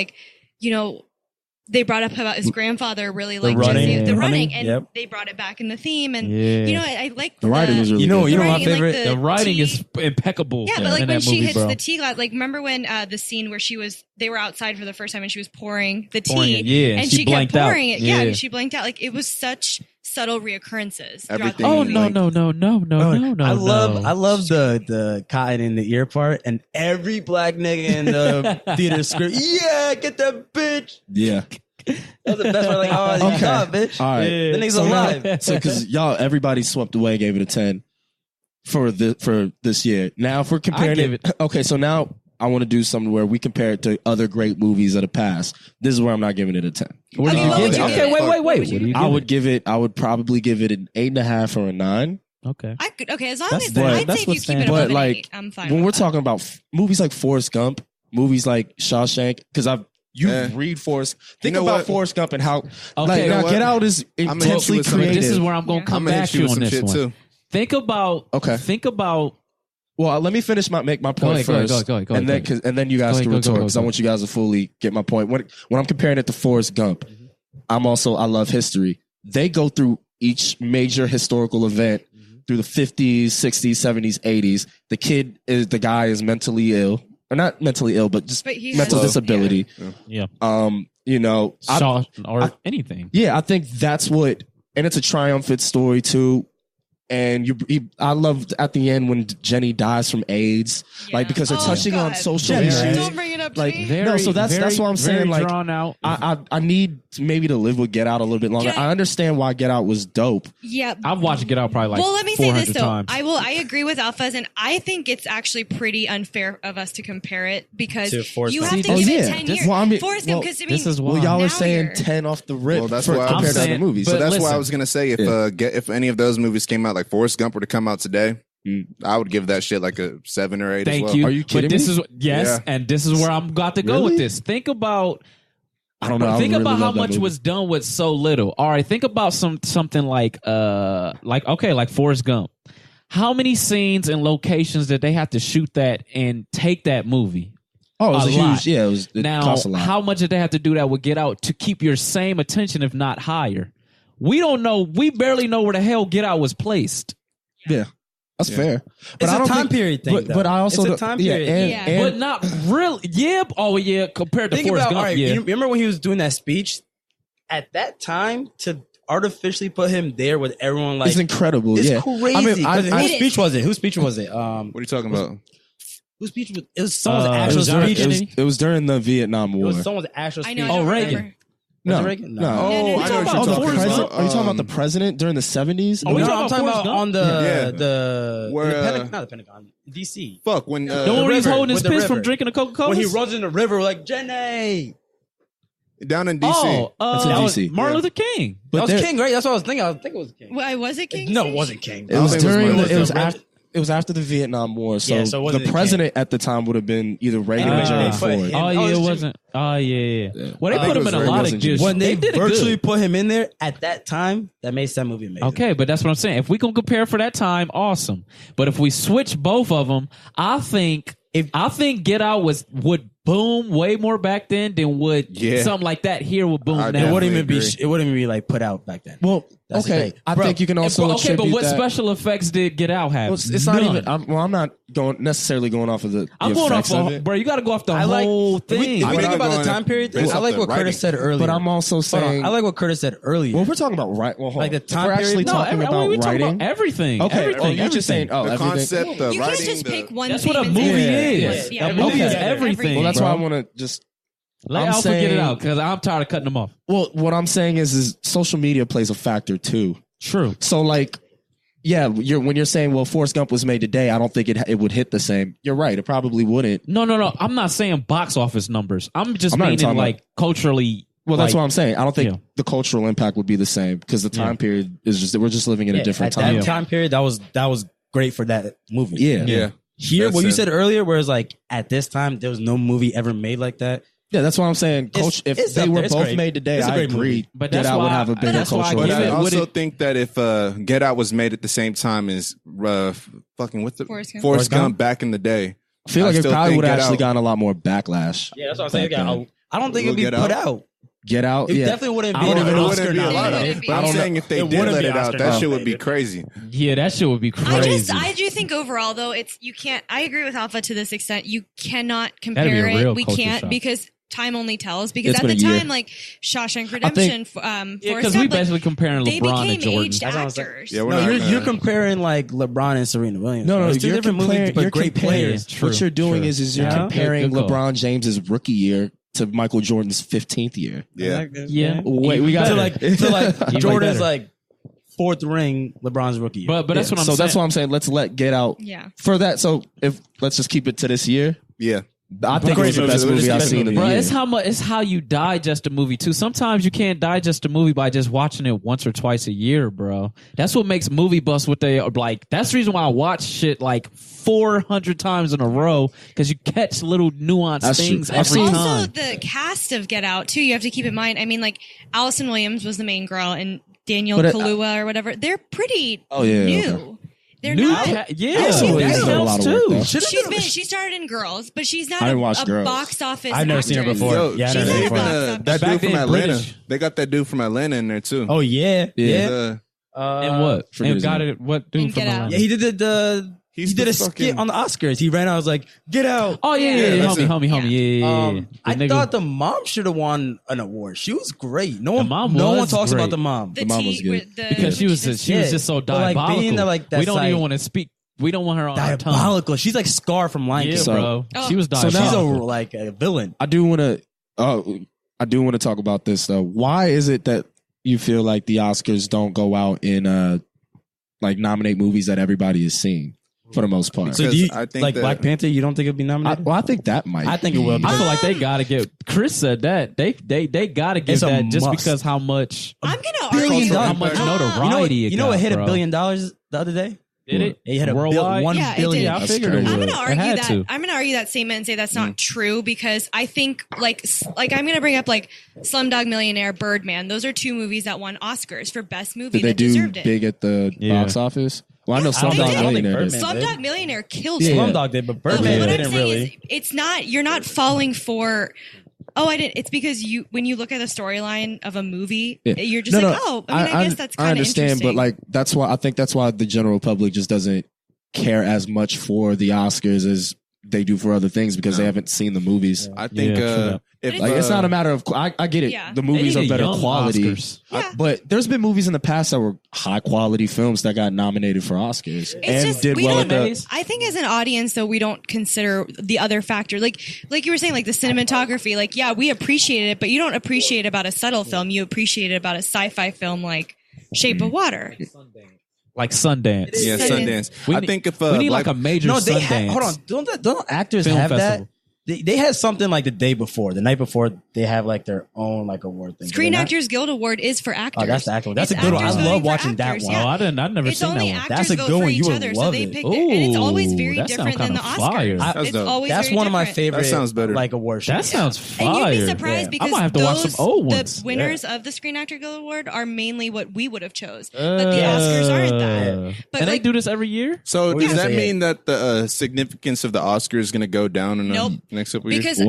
they brought up about his grandfather really liked running. the Yeah. running, and Yep. they brought it back in the theme, and Yeah. I like The writing was really You know good. my writing, like, favorite. The writing tea- is impeccable. Yeah, but like in when that she movie, hits bro. the tea glass, like remember when the scene where they were outside for the first time and she was pouring the tea, Pouring it, yeah, and she she kept blanked out. pouring it, Yeah. and she blanked out. Like it was such subtle reoccurrences. throughout Everything. the Oh movie. no. I love the cotton in the ear part, and every black nigga in the theater scream, "Yeah, get that bitch!" Yeah. That was the best part. Like, oh, Okay. yeah, bitch. All right. Yeah. The nigga's So now- alive. So because everybody swept away, gave it a 10 for this year. Now if we're comparing give it, okay. So now I want to do something where we compare it to other great movies of the past. This is where I'm not giving it a 10. What do Okay, you what give would it? you Okay, give it? wait. What What would do you you give I would probably give it an 8.5 or a 9. Okay. I could as long That's as fair. I'd That's say if you what's keep it standard. above But an like 8, I'm fine. when with we're that. talking about movies like Forrest Gump, movies like Shawshank, because Yeah. read Forrest. Think know about what? Forrest Gump and how Okay, you know now what? Get Out is gonna hit you intensely with some- creative. This is where I'm gonna Yeah. come I'm gonna back hit you with on some this shit one. too. Think about. Okay. Think about. Well, let me finish make my point Go ahead, first, go ahead, and then and then you guys Go can ahead, go, retort go, because go. I want you guys to fully get my point. When I'm comparing it to Forrest Gump, I love history. They go through each major historical event through the 50s, 60s, 70s, 80s. The guy is mentally ill, or not mentally ill, but just But he mental has- disability. Yeah. I Anything. I think that's what, and it's a triumphant story too. And I loved at the end when Jenny dies from AIDS, like because they're Oh, touching on God. social Jenny, issues. Don't bring it up to Like, me. Very, so that's what I'm saying. very Like, drawn out. I need maybe to live with Get Out a little bit longer. Can I- I understand why Get Out was dope. Yeah. I've watched Get Out probably like Well, let me say 400 this though. times. I agree with Alphas, and I think it's actually pretty unfair of us to compare it because To Forrest you Gump. have to Oh, give yeah. it 10 This- years. well, I mean- Forrest Gump, well, because I mean, this is why. Well, y'all now were saying you're- 10 off the rip. Well, that's for, why I'm compared to saying- other movies. but So that's why listen. I was gonna say if any of those movies came out, like Forrest Gump were to come out today, I would give that shit like a 7 or 8 as Thank well. you. Are you kidding But this me? is yes, Yeah. and this is where I'm got to go with Really? this. Think about. I don't know. I Think really about how love that much movie. was done with so little. All right, think about something like Forrest Gump. How many scenes and locations did they have to shoot that and take that movie? Oh, it was a a huge. lot. Yeah, it Now, cost a lot. how much did they have to do that with Get Out to keep your same attention, if not higher? We don't know. We barely know where the hell Get Out was placed. Yeah, that's fair. But It's I a don't time think- period thing. But I also it's a time yeah, period. Yeah. and But not really. Yeah. Oh, yeah. Compared to Think Forrest about, Gump, all right, yeah. you remember when he was doing that speech? At that time, to artificially put him there with everyone like it's incredible. it's yeah, crazy. I mean, 'Cause It whose is. speech was it? Whose speech was it? What are you talking about? Whose speech was it? Was someone's It actual was John speech. Kennedy. it was during the Vietnam It War. was someone's actual I speech. know. I Oh, don't Reagan. remember. No, Was it Reagan? no. no, no. I know what talking you're about talking Forrest about. Gump? Are you talking about the president during the 70s? Are we No, talking I'm about talking Forrest about Gump? on Yeah. the Where, not the Pentagon, DC. Fuck when The one where he's river, holding his with the piss from river. drinking a Coca-Cola? When he runs in the river like Jenny. down in DC. Oh, That's in that was DC. Martin Yeah. Luther King. But That was there- King, right? That's what I was thinking. I think it was King. Why was it King? No, it wasn't King. It was think it was during. Martin It was Luther. after. It was after the Vietnam War. So, Yeah, so it wasn't the the president at the time would have been either Reagan or Anyway, Gerald they put Ford. him- Oh, Oh, yeah, it it's wasn't. Oh, yeah. Well, they I put think him it in a was lot Reagan of just. When they did it virtually good. put him in there at that time, that makes that movie amazing. Okay, but that's what I'm saying. If we can compare for that time, awesome. But if we switch both of them, I think Get Out would boom way more back then than would something like that here would boom I now. It wouldn't even be. agree. It wouldn't even be like put out back then. Well, That's the okay. thing. I Bro, think you can also okay, but attribute what that. special effects did Get Out have? Well, it's not None. even. I'm not necessarily going off of the I'm going effects off of of it. bro. You got to go off the I like- whole If we thing. I'm think not about the going time period thing, based I off like the what writing. Curtis said earlier. But I'm also Hold on, saying. I like what Curtis said earlier. Well, if we're talking about right. Well, hold Like on. the If time we're actually period- no, talking we about talking writing. about everything. Okay. everything, Oh, you're just everything. saying. Oh, The everything. concept, the You writing, can't just the- pick one. That's thing what a and movie say, is. Yeah, A movie is Okay. everything. Well, that's bro. why I want to just. Let I'm Alpha get it saying- out because I'm tired of cutting them off. Well, what I'm saying is social media plays a factor too. True. So like, yeah, when you're saying, well, Forrest Gump was made today, I don't think it would hit the same. You're right. It probably wouldn't. No. I'm not saying box office numbers. I'm just I'm not even meaning talking like culturally Well, that's what I'm saying. I don't think the cultural impact would be the same because the time period is just we're just living in a different time. That time period, that was great for that movie. Yeah. Here, what you said earlier, whereas like at this time there was no movie ever made like that. Yeah, that's what I'm saying. If they were both made today, I agree. But Get Out would have a bigger cultural But I impact. also think that if Get Out was made at the same time as fucking what's the Forrest Gump back in the day, I feel like it probably would have actually gotten a lot more backlash. Yeah, that's what I'm saying. I don't think it'd be put out. Get Out. It definitely wouldn't be. It wouldn't be a lot of it. But I'm saying if they did let it out, that shit would be crazy. Yeah, that shit would be crazy. I do think overall though, you can't. I agree with Alpha to this extent. You cannot compare it. We can't because time only tells. Because at the time, like Shawshank Redemption, because we basically comparing LeBron and Jordan. Aged actors. No, you're comparing like LeBron and Serena Williams. No, it's two different movies, but great players. What you're doing is you're comparing LeBron James's rookie year to Michael Jordan's 15th year. Yeah. Wait, we got to like Jordan's like fourth ring, LeBron's rookie year. But that's what I'm saying. So that's what I'm saying. Let's let Get Out. Yeah. For that, so let's just keep it to this year. Yeah. I think it's the best movie I've seen in the year. It's how you digest a movie too. Sometimes you can't digest a movie by just watching it once or twice a year, bro. That's what makes movie buffs what they are like. That's the reason why I watch shit like 400 times in a row because you catch little nuanced things every time. Also, the cast of Get Out too. You have to keep in mind. I mean, like Allison Williams was the main girl, and Daniel Kaluuya or whatever. They're pretty new. Okay. They're not. That counts too. She started in Girls, but she's not a box office. I've never seen her before. That dude from Atlanta. They got that dude from Atlanta in there too. Oh yeah. And what? And got it. What dude from Atlanta? Yeah, he did he did a skit on the Oscars. He ran out. I was like, "Get Out!" Oh yeah, homie. Yeah. I thought the mom should have won an award. She was great. No one talks about the mom. The mom was good because she was just so diabolical. We don't even want to speak. We don't want her on our tongue. Diabolical. She's like Scar from Lion King, bro. She was diabolical. So she's a villain. I do want to talk about this though. Why is it that you feel like the Oscars don't go out and like nominate movies that everybody is seeing? For the most part. So do you, I think like Black Panther, you don't think it'd be nominated? I think that might. I think it will. I feel like they gotta get. Chris said that they gotta give that just because how much. I'm gonna argue how much notoriety. You know what hit $1 billion the other day? Did it? It hit worldwide. $1 billion. I figured it would. I'm gonna argue that statement and say that's not true because I think like I'm gonna bring up like Slumdog Millionaire, Birdman. Those are two movies that won Oscars for best movie. Did they do big at the box office? Well, I know Slumdog Millionaire. Slumdog Millionaire killed Slumdog did, but Birdman didn't really. It's not. You're not falling for. Oh, I didn't. It's because when you look at the storyline of a movie, you're just I guess that's kind of interesting. I understand, but like I think that's why the general public just doesn't care as much for the Oscars as they do for other things because they haven't seen the movies. I think it's not a matter of I get it. The movies are better quality, but there's been movies in the past that were high quality films that got nominated for Oscars did well at the. I think as an audience, though, we don't consider the other factor, like you were saying, like the cinematography. Like, yeah, we appreciate it, but you don't appreciate it about a subtle film. You appreciate it about a sci-fi film like Shape of Water. Like Sundance. Yeah, Sundance. I think if we need like a major Sundance. Hold on. Don't actors have festival. that? They had something like the night before they have like their own like award thing. Screen Actors Guild Award is for actors. Oh, that's the actor. That's a good one. I love watching that one. Oh, I've never seen that one. That's a good one. You would love it. And it's always very different than the Oscars. It's always that's one of my favorite. That sounds better. Like award shows. That sounds fire. And you'd be surprised because I might have to watch some old ones. The winners of the Screen Actor Guild Award are mainly what we would have chose, but the Oscars aren't that. But and they do this every year. So does that mean that the significance of the Oscars is going to go down in the next couple years? Because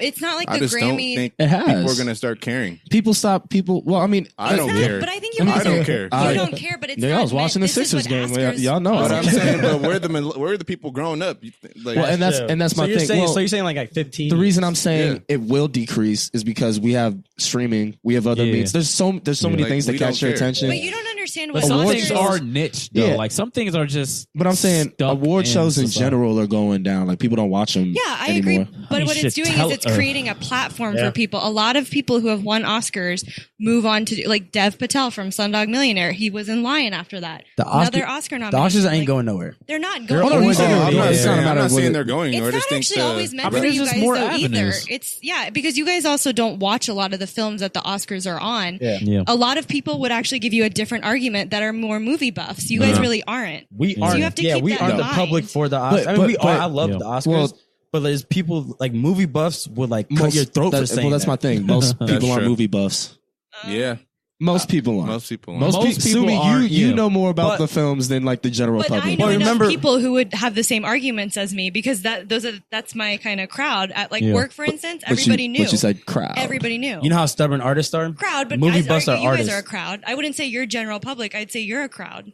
it's not like the Grammy. Don't think it has. People are going to start caring. Well, I mean, I don't care. But I think I don't care. You don't care, but it's not. I was watching the Sixers game. Y'all know. What I'm saying, but where are the people growing up? Well, and that's my thing. So you're saying like 15. The reason I'm saying it will decrease is because we have streaming, we have other means. There's so many things that catch your attention. But you don't understand understand what some award things Oscars are niche though. Yeah. Like some things are just. But I'm saying stuck award shows in society. general are going down. Like people don't watch them. Yeah, I anymore. agree. But what it's doing is it's creating a platform for people. A lot of people who have won Oscars move on to like Dev Patel from Slumdog Millionaire. He was in Lion after that. Another Oscar The nomination. Oscars ain't going nowhere. They're not They're going always nowhere. going I'm Yeah. not saying they're going It's anywhere. I not just think actually always meant for there's you just guys more though either. avenues. It's because you guys also don't watch a lot of the films that the Oscars are on. Yeah. A lot of people would actually give you a different argument that are more movie buffs. You guys really aren't. We So aren't. you have to keep we that aren't in the mind. public for the Oscars. But- we but- are. I love Yeah. the Oscars. Well, but there's people like movie buffs would like cut your throat for saying that's that. my thing. Most people aren't true. movie buffs. Yeah, Most people aren't. most people. Most Most people, people Sumie, aren't, you yeah. know more about But- the films than like the general But I public. know Well, enough remember- people who would have the same arguments as me because that's my kind of crowd. At like Yeah. work, for instance, everybody knew. But you said crowd. Everybody knew. You know how stubborn artists are. crowd, but movie guys, buffs are you guys artists. are a crowd. I wouldn't say you're general public. I'd say you're a crowd.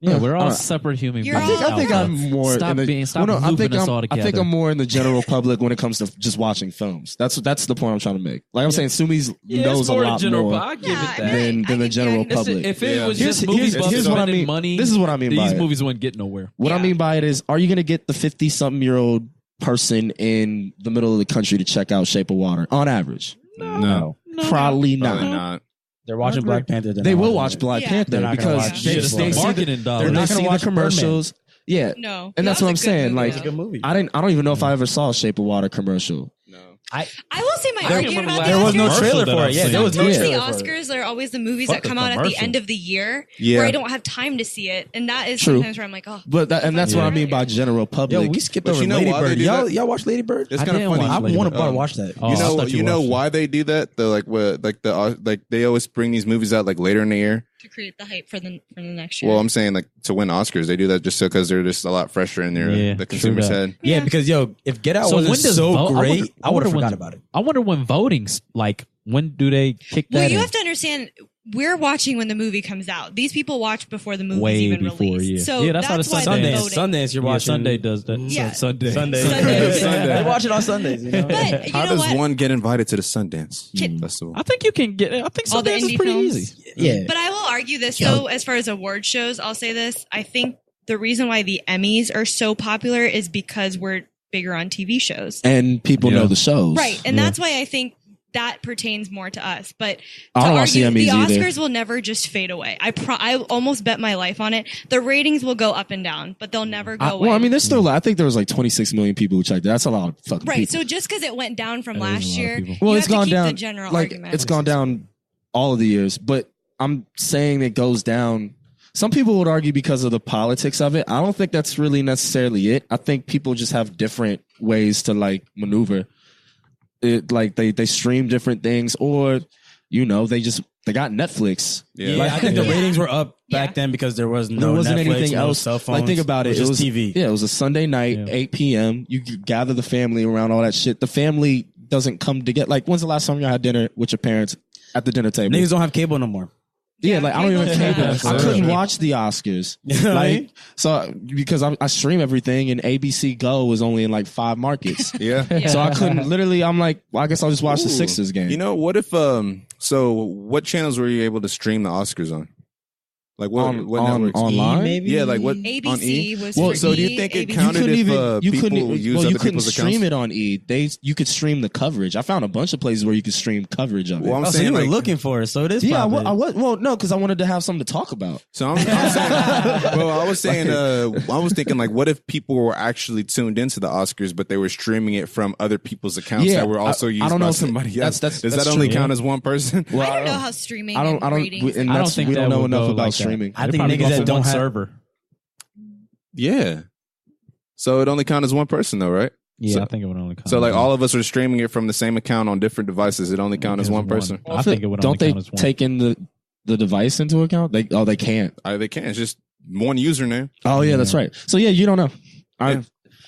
Yeah, we're all Alright. separate human You're beings. all- I think out I'm there. more Stop in the, being. Stop well, no, looping us all I together. think I'm more in the general public when it comes to just watching films. That's the point I'm trying to make. Like I'm saying, Sumie's knows it's a more lot the general. more I give Yeah, it I that. mean, than the general It's- public. If it was Here's- just movie here's- buffs here's what I spending mean. money, This is what I mean by these it. movies wouldn't get nowhere. What I Yeah. mean by it is, are you going to get the 50-something-year-old person in the middle of the country to check out Shape of Water on average? No, Probably not. probably not. They're watching Black Panther. They will watch Black Yeah. Panther They're not gonna because watch they, Shape of they Water. see Marketing the, dollars. they're not not gonna see the watch commercials. Yeah, No, and that's That what I'm was a good saying. movie, Like, though. Good movie. I don't even know if I ever saw a Shape of Water commercial. I will say my There- argument about there the was no Oscars. trailer for it. Yeah, there was no Sometimes the trailer for it. Oscars are always the movies Fuck that the come out at the commercial. end of the year Yeah. where I don't have time to see it, and that is True. sometimes where I'm like, oh, But and that's what I mean by Yeah. general public. Yo, we skipped But over you know Lady why they Bird. do Y'all, that? y'all watch Lady Bird? It's I kind of didn't funny. watch I Lady want Bird. to watch that. Oh, You I know, thought you know watched it. why they do that? They're like what, like they always bring these movies out like later in the year. to create the hype for the next year. Well, I'm saying like to win Oscars, they do that just because they're just a lot fresher in their Yeah, the true consumer's that. head. Yeah, because yo, if Get Out So wasn't when does so vote- great, I would have when- forgot about it. I wonder when voting's like. When do they kick Well, that you in? have to understand, we're watching when the movie comes out. These people watch before the movie's Way even before, released. yeah. So Yeah, that's how the why they're Sundance- voting. Sundance, you're Yeah, watching. Sunday does that. Yeah. Sunday. Sunday. Sunday. They watch it on Sundays. You know? But you How know does what? one get invited to the Sundance Kid- festival? I think you can get. I think All the Sundance is indie pretty films. easy. Yeah. But I will argue this though, as far as award shows, I'll say this. I think the reason why the Emmys are so popular is because we're bigger on TV shows. And people Yeah. know the shows. Right. And that's why I think that pertains more to us. But I to don't watch the argue, the Emmys either. Oscars will never just fade away. I almost bet my life on it. The ratings will go up and down, but they'll never go away. Well, I mean, there's still. I think there was like 26 million people who checked it. That's a lot of fucking right. people. So just because it went down from That is a last lot of year, people. Well, you it's have to gone keep down. the general Like argument. it's gone down all of the years, but I'm saying it goes down. Some people would argue because of the politics of it. I don't think that's really necessarily it. I think people just have different ways to like maneuver. It like they stream different things, or they got Netflix. Yeah. Like, I think the Yeah. ratings were up back Yeah. then because there was no There wasn't Netflix, anything no else. cell phones. Like think about it. It was just TV. Yeah, it was a Sunday night, Yeah. 8 p.m. You could gather the family around all that shit. The family doesn't come together. Like when's the last time you had dinner with your parents at the dinner table? Niggas don't have cable no more. Yeah, like I don't even have cable. cable's I bad. couldn't watch the Oscars. You know what I mean? Like so because I stream everything and ABC Go is only in like 5 markets. Yeah. Yeah. So I couldn't literally I'm like, well, I guess I'll just watch the Ooh. Sixers game. You know, what if so what channels were you able to stream the Oscars on? Like what networks? online? Maybe? Yeah, like what on ABC E? was Well, for so do you E, think it ABC counted if you people couldn't use well, other you couldn't people's stream accounts? it on E. You could stream the coverage. I found a bunch of places where you could stream coverage of it. Well, I'm Oh, so saying you were like, looking for it, so it is yeah, probably. I was. Well, no, because I wanted to have something to talk about. So I'm saying, well, I was saying, I was thinking like, what if people were actually tuned into the Oscars, but they were streaming it from other people's accounts Yeah, that were also used I don't by know if somebody else? that's Does that's that only true. count as one person? Well, I don't know how streaming I don't. and ratings. And I don't that's, think we that don't know would enough go about like that. streaming. I They think probably niggas go that for don't one have server. Yeah. So it only counts as one person though, right? Yeah, So- I think it would only count. So like all of us are streaming it from the same account on different devices. It only counts as As one person. I think it would Don't only they count as one. take in the device into account? They can't. They can't. It's just one username. Oh yeah, that's right. So yeah, you don't know. Yeah.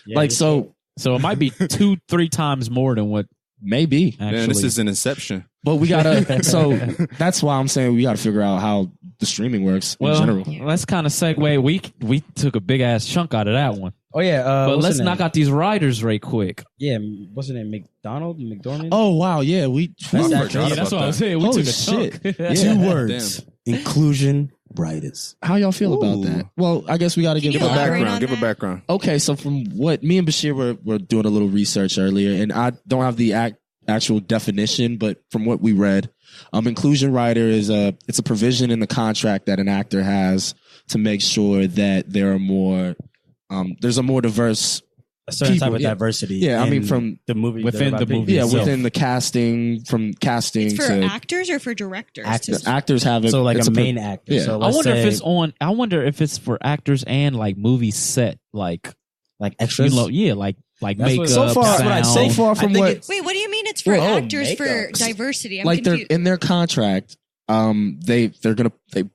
Like so So it might be 2-3 times more than what maybe. actually. Man, this is an inception. But we gotta. So that's why I'm saying we gotta figure out how the streaming works in well, general. let's kind of segue. We took a big ass chunk out of that one, Oh yeah, but what's let's her knock name? out these riders right quick. Yeah, what's her name? McDormand. Oh wow, yeah, we. That's I that- forgot Yeah, that's about what I was that. saying. We Holy took a chunk. shit. Two words: inclusion writers. How y'all feel about that? Well, I guess we got to give you a elaborate background. on Give a that? background. Okay, so from what me and Bashir were doing a little research earlier, and I don't have the actual definition, but from what we read, inclusion rider is it's a provision in the contract that an actor has to make sure that there are more there's a more diverse A certain people, type of diversity. Yeah, I mean, in from the movie within they're the about to movie be. yeah itself. within the casting from casting It's for to actors or for directors? Actors. the actors have it. So like it's a main actor. yeah. So I let's wonder if say, it's on. I wonder if it's for actors and like movie set, like extras. yeah, like That's makeup. what- so far, that's what I so say. far from I think what it's- Wait, what do you mean it's for Well, actors for makeup. diversity? I'm like they're confused. in their contract. They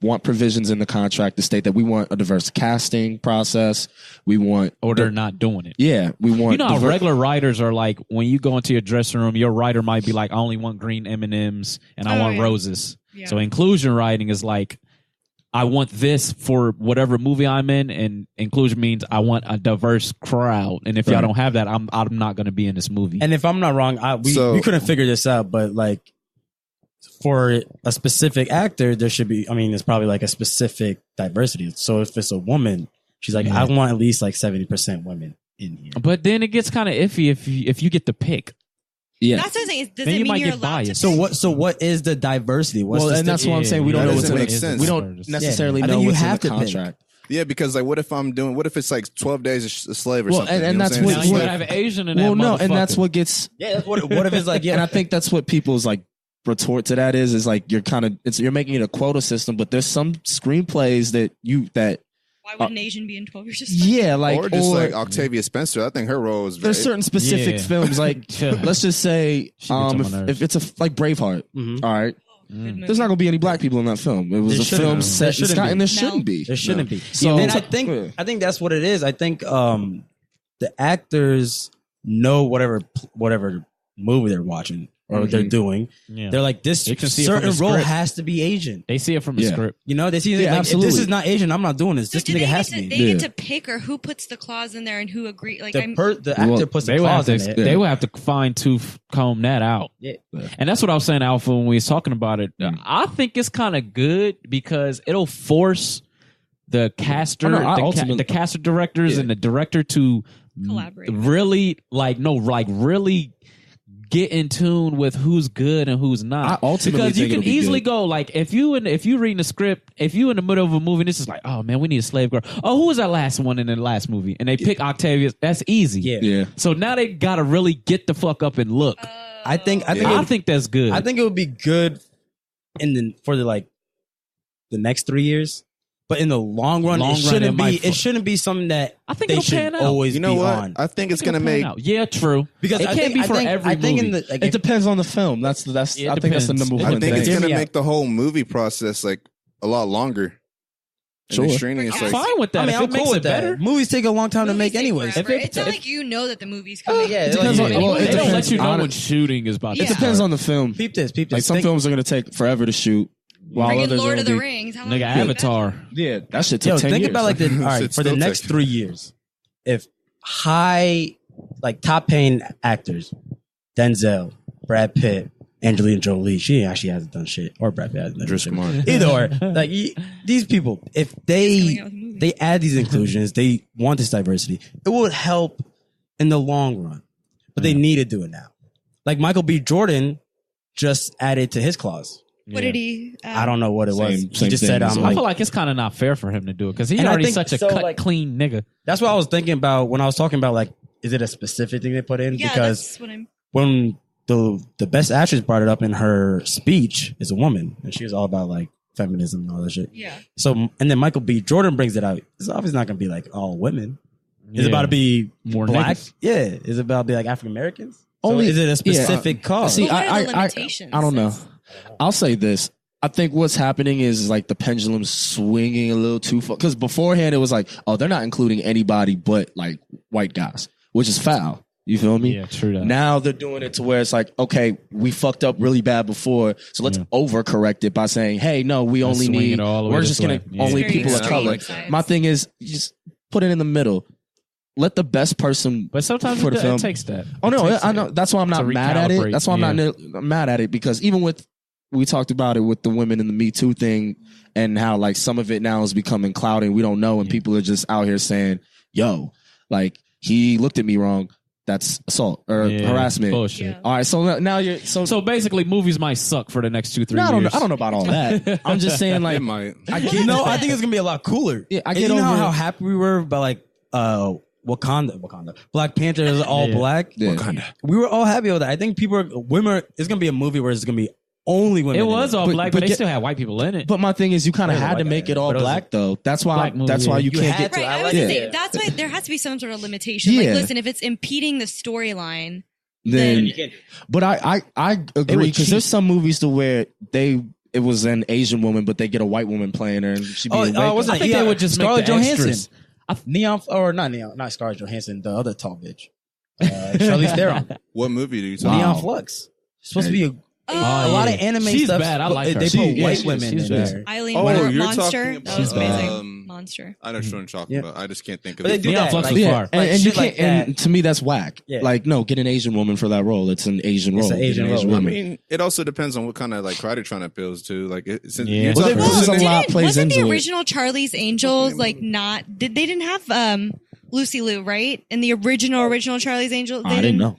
want provisions in the contract to state that we want a diverse casting process. We want or they're not doing it. yeah, we want You know how regular writers are like when you go into your dressing room, your writer might be like, I only want green M&Ms and I Oh, want yeah. roses. Yeah. So inclusion writing is like, I want this for whatever movie I'm in, and inclusion means I want a diverse crowd. And if y'all Right. don't have that, I'm not going to be in this movie. And if I'm not wrong, we couldn't figure this out, but like for a specific actor, there should be. I mean, it's probably like a specific diversity. So if it's a woman, she's like, I want at least like 70% women in here. But then it gets kind of iffy if you get the pick. yeah. That's what I'm saying. Does Then it you mean might you're get allowed biased. to pick? So what is the diversity? What's Well, the and that's what I'm saying. We don't that know what's doesn't in make the sense. we don't necessarily I know think you what's in have the to pick. contract. Yeah, because like, what if it's like 12 days a slave or Well, something? and you know that's I'm what- saying? Now you what- gotta have Asian in that Well, no, and that's motherfucker. what gets. Yeah, that's what if it's like And I think that's what people's like retort to that is like you're making it a quota system, but there's some screenplays that Why would an Asian be in 12 Years a Slave? yeah, like or just like Octavia Spencer. I think her role is there's certain specific Yeah. films like let's just say She gets on my if nerves. it's like Braveheart, Mhm. all right, Good movie. there's not gonna be any black people in that film. It was There a shouldn't film be. set There in shouldn't Scotland, and there be. shouldn't be. There shouldn't be. So- and Yeah. I think that's what it is. I think the actors know whatever movie they're watching or they're doing. Yeah. They're like, this They can see it from certain the role script. has to be Asian. They see it from the Yeah. script. You know, they see it Yeah, like, if absolutely. this is not Asian, I'm not doing this. So This do nigga they has get to to, be. they Yeah. get to pick or who puts the clause in there and who agree? Like I'm The actor Well, puts the They would have clause to. in it. They would have to fine tooth comb that out. Yeah. And that's what I was saying, Alpha, when we was talking about it. I think it's kind of good because it'll force the caster, Oh, no, I the ultimately- caster directors, and the director to Collaborate. really really get in tune with who's good and who's not. I ultimately because you think can it'll be easily good. go like if you reading the script, if you in the middle of a movie, and this is like, oh man, we need a slave girl. Oh, who was that last one in the last movie? And they pick Octavia. That's easy. Yeah. Yeah. So now they gotta really get the fuck up and look. I think I think that's good. I think it would be good for the next 3 years. But in the long run, Long it run, shouldn't it it shouldn't be something that I think they it'll should pan out. always You know be what? on. I think it's It'll gonna pan make. out. Yeah, true. Because it I can't think- be for I think- every I think movie. in the It depends on the film. That's It I think that's the depends. number It one I think it's thing. gonna Hear me make the whole movie process like a lot longer. Sure. And the streaming is I'm like, fine with that. I mean, if I'm it makes cool it with that. better. Movies take a long time to Movies make take anyways. forever. If it- It's not if- like you know that the movie's coming. yeah, It depends on- They well, it don't depends let you know on- when shooting is about Yeah. to It depends start. on the film. Peep this. Like some films are gonna take forever to shoot, while Freaking others Lord are of the gonna be- Rings. How long Nigga, did it take Avatar. Yeah, that shit took Yo, 10 think years. about like the all right Shit for the still next takes- 3 years. If top paying actors, Denzel, Brad Pitt, Angelina Jolie, she actually hasn't done shit, or Brad Pitt hasn't done Driss shit. Kamar. Either or, like these people, if coming they out with a movie. they add these inclusions, they want this diversity, it would help in the long run. But they need to do it now. Like Michael B. Jordan just added to his clause. What did he? I don't know what it was. Same He just thing said, as "I'm I like." feel like it's kind of not fair for him to do it because he's And I already think such a so, cut, like- clean nigga. That's what I was thinking about when I was talking about like, is it a specific thing they put in? Yeah, Because that's what I'm. when the best actress brought it up in her speech is a woman, and she was all about like feminism and all that shit. Yeah. So, and then Michael B. Jordan brings it out. It's obviously not going to be like all women. It's about to be More black. niggas. Yeah, it's about to be like African Americans. So Only- is it a specific cause? See, But what are the I limitations? don't know. I'll say this. I think what's happening is like the pendulum's swinging a little too far. Because beforehand it was like, oh, they're not including anybody but like white guys, which is foul. You feel me? Yeah, true that. Now they're doing it to where it's like, okay, we fucked up really bad before, so let's overcorrect it by saying, hey, no, we Let's only swing need, it all the way we're this just gonna way. Yeah. only It's very people of extreme color. sides. My thing is, you just put it in the middle. Let the best person. But sometimes for the it film. takes that. Oh It no, takes I it know. That's why I'm not to mad at it. recalibrate, That's why I'm not mad at it because even with we talked about it with the women in the Me Too thing and how like some of it now is becoming clouded and we don't know and people are just out here saying, yo, like he looked at me wrong. That's assault or harassment. Bullshit. Yeah. All right, so now you're So basically, movies might suck for the next 2-3 years. I don't know about all that. I'm just saying, like, It might. I think it's gonna be a lot cooler. Yeah, I And get you know over how happy we were about like Wakanda. Black Panther is all black. Yeah. Wakanda. We were all happy with that. I think women. It's gonna be a movie where it's gonna be only women. It in was all But- black, but but they get- still had white people in it. But my thing is, you kind of Yeah, had to like make that. it all But it was black, though. That's why. Black movie, That's why you yeah. can't had get. to. Right, I I like was it. gonna say that's why there has to be some sort of limitation. Yeah. Like, listen, if it's impeding the storyline, Then, can't. but I agree because there's some movies to where it was an Asian woman, but they get a white woman playing her, and she be awake. wasn't I think they would just make Scarlett the Johansson. extras. Not Scarlett Johansson. The other tall bitch, Charlize Theron. What movie do you talk Wow. about? Neon Flux. Supposed to be a Oh, lot of anime She's stuff. bad. I like her. They put white She's women in bad. there. Eileen Oh, Monster, you're Monster. talking That was about, amazing. Monster. I know what you're talking Yeah. about. I just can't think of But they it. do Neon that. Flux Like, was Yeah, far. and shit you like can't. And that. to me, that's whack. Yeah. Like, no, get an Asian woman for that role. It's an Asian It's role. an Get Asian role. I woman. mean, it also depends on what kind of like crowd you're trying to appeal to. Like, since Yeah. you're Well, talking there- about there's a lot plays Wasn't the into it. original Charlie's Angels like not? They didn't have Lucy Liu, right? In the original Charlie's Angels, I didn't know.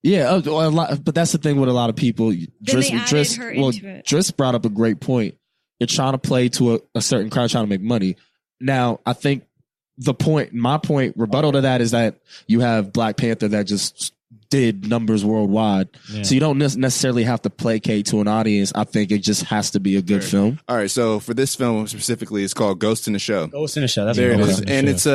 Yeah, a lot, but that's the thing with a lot of people. Then they added her into it. Driss brought up a great point. You're trying to play to a certain crowd, trying to make money. Now, I think my rebuttal to that is that you have Black Panther that just did numbers worldwide. Yeah. So you don't necessarily have to placate to an audience. I think it just has to be a good film. All right, so for this film specifically, it's called Ghost in the Shell. Ghost in the Shell. That's There it what is, it and it's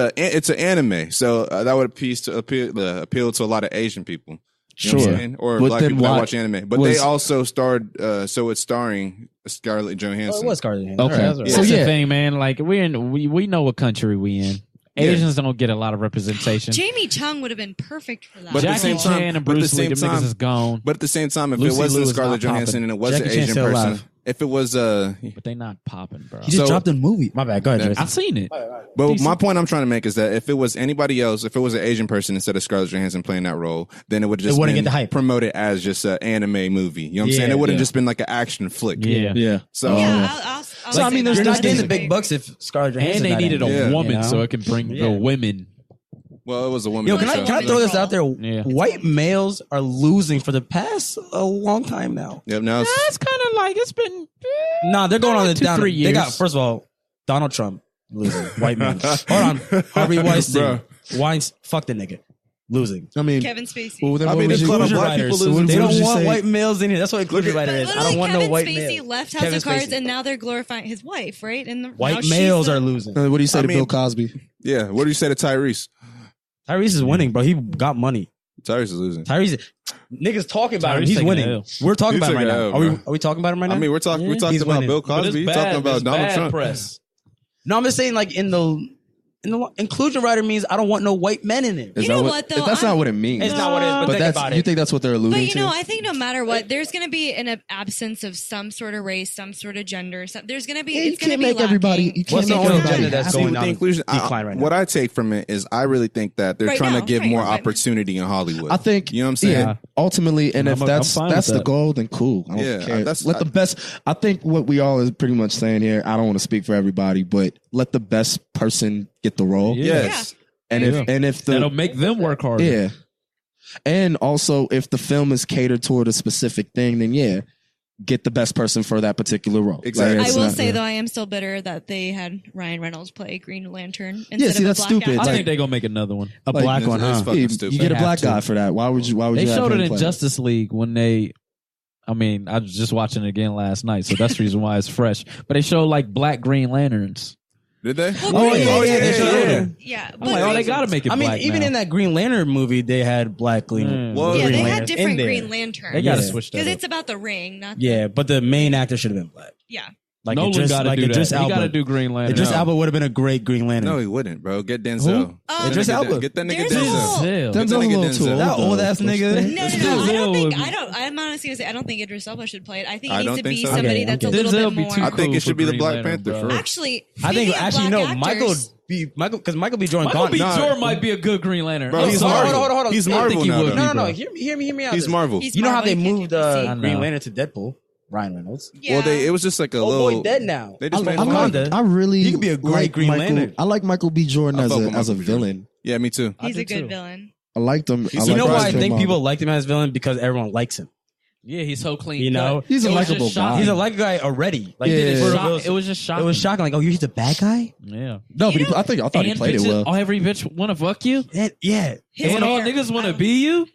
an anime, so that would appeal to a lot of Asian people. You know what I'm saying? Or But black then people that why watch anime. But they also starred, so it's starring Scarlett Johansson. Oh, it was Scarlett Johansson. Okay. That's right. That's So, the yeah. thing, man. Like we know what country we in. Yeah. Asians don't get a lot of representation. Jamie Chung would have been perfect for that. But at the Jackie same time- Chan and but at the Bruce Lee, same them niggas time- is gone. But at the same time, if Lucy it wasn't Liu is Scarlett not Johansson popping. and it was Jackie an Chan's Asian still person, alive. if it was But they not popping, bro. He just So- dropped a movie. My bad. Go ahead, I've Jason. seen it. but my point I'm trying to make is that if it was anybody else, if it was an Asian person instead of Scarlett Johansson playing that role, then it would have just wouldn't been get the hype. promoted as just an anime movie. You know what I'm Yeah, saying? It would have yeah. just been like an action flick. Yeah. Yeah. So yeah, I'll So I say mean, that. you're not getting the I big agree. bucks if Scarlett Johansson. And they not in needed it. a Yeah. woman You know? so it can bring Yeah. the women. well, it was a woman. Yo, can I throw this out there? Yeah. White males are losing for the past a long time now. Yep, now it's, That's kind of like it's been. Nah, they're going on the 2-3 down. They years. got first of all, Donald Trump losing. White man. Hold on, Harvey Weinstein. Fuck the nigga. Losing. I mean, Kevin Spacey. well, then I what mean, would there's you- a lot of what would you- black writers. people losing. They What would don't you want say? white males in here. That's what inclusion writer is. I don't want Kevin no white Spacey male. left House Kevin of Cards, Spacey. and now they're glorifying his wife, right? And now White she's males the- are losing. What do you say I to mean- Bill Cosby? yeah. What do you say to Tyrese? Tyrese is winning, bro. He got money. Tyrese is losing. Tyrese, niggas talking about him. Tyrese He's taking winning. the L. We're talking He about him took right an now. L, Are bro. we talking about him right now? I mean, we're talking He's about winning. Bill But it's Cosby. You're bad- talking about it's Donald bad Trump. press. No, I'm just saying, like in the inclusion writer means I don't want no white men in it. Is You that know what, though? That's not what it means. It's not what it is, but think that's about it. you think that's what they're alluding But you to? know, I think no matter what, there's going to be an absence of some sort of race, some sort of gender. There's going to be. Yeah, you It's going to can't be make everybody. lacking. You What's can't the make only everybody agenda that's happy. going with on the inclusion, decline right now? what I take from it is I really think that they're Right trying now, to give right, more right now. opportunity in Hollywood. I think you know what I'm saying. Yeah, ultimately, and if I'm that's fine with the that. goal, then cool. I don't Yeah, care. that's- let the best. I think what we all is pretty much saying here. I don't want to speak for everybody, but let the best person get the role. Yeah. Yes. And Yeah. if That'll the make them work harder. yeah, and also if the film is catered toward a specific thing, then yeah, get the best person for that particular role. Exactly. Like, I it's will not- say yeah. though, I am still bitter that they had Ryan Reynolds play Green Lantern instead see, of a that's black stupid. actor. I Like- think they're gonna make another one. A Like, black it's- one, it's huh? fucking You stupid. get a They black have to. guy for that. Why would you? Why would They you? have showed it him in play? Justice League when they. I mean, I was just watching it again last night, so that's the reason why it's fresh. But they showed like black Green Lanterns. Did they? Well, Oh, Green yeah, Lantern- they showed it. Yeah, I'm like, oh, they gotta make it. I mean, black even now. in that Green Lantern movie, they had black Green. Well, yeah, Green they had Lanterns different in there. Green Lanterns. They gotta Yeah. switch that. because Up. it's about the ring, not Yeah, but the main actor should have been black. yeah. Like Nolan got to do that. Idris He got to Elba. do Green Lantern. Idris No. Elba would have been a great Green Lantern. No, he wouldn't, bro. Get Denzel. Idris Elba. Get that nigga There's Denzel. a Get that nigga Denzel. That old ass nigga. No. I'm honestly gonna say I don't think Idris Elba should play it. I think it I needs don't to think be so. somebody Okay, that's a okay. little Denzel bit be more. too I think it should be the Green Black Lantern, Panther bro. for real. Actually, I think speaking of black Michael actors- B. Jordan Michael B. gone. Jordan might be a good Green Lantern. Bro, I'm he's sorry. Marvel. Hold on. He's I think Marvel he now. would though. be, bro. Hear me out. He's Marvel. He's You know how Marvel, they he can't moved do DC. I know. Green Lantern to Deadpool? Ryan Reynolds. Yeah. Well, it was just like a Oh little. boy, dead now. They just made I him like- Wakanda. I really He could be a great like Green Michael, Lantern. I like Michael B. Jordan I as fuck with a Michael B. Jordan. villain. Yeah, me too. He's I a do good too. villain. I liked him. He's- You know why I Surprised think him. people liked him as villain? Because everyone likes him. Yeah, he's so clean. You know? cut. He's a It was likable just guy. shocking. He's a like guy already. Like Yeah. It was just shocking. It was shocking. Like, oh, he's a bad guy. Yeah. No, but I thought he And played it bitches- well. Every bitch want to fuck you. Yeah. His And all hair. niggas want to be you.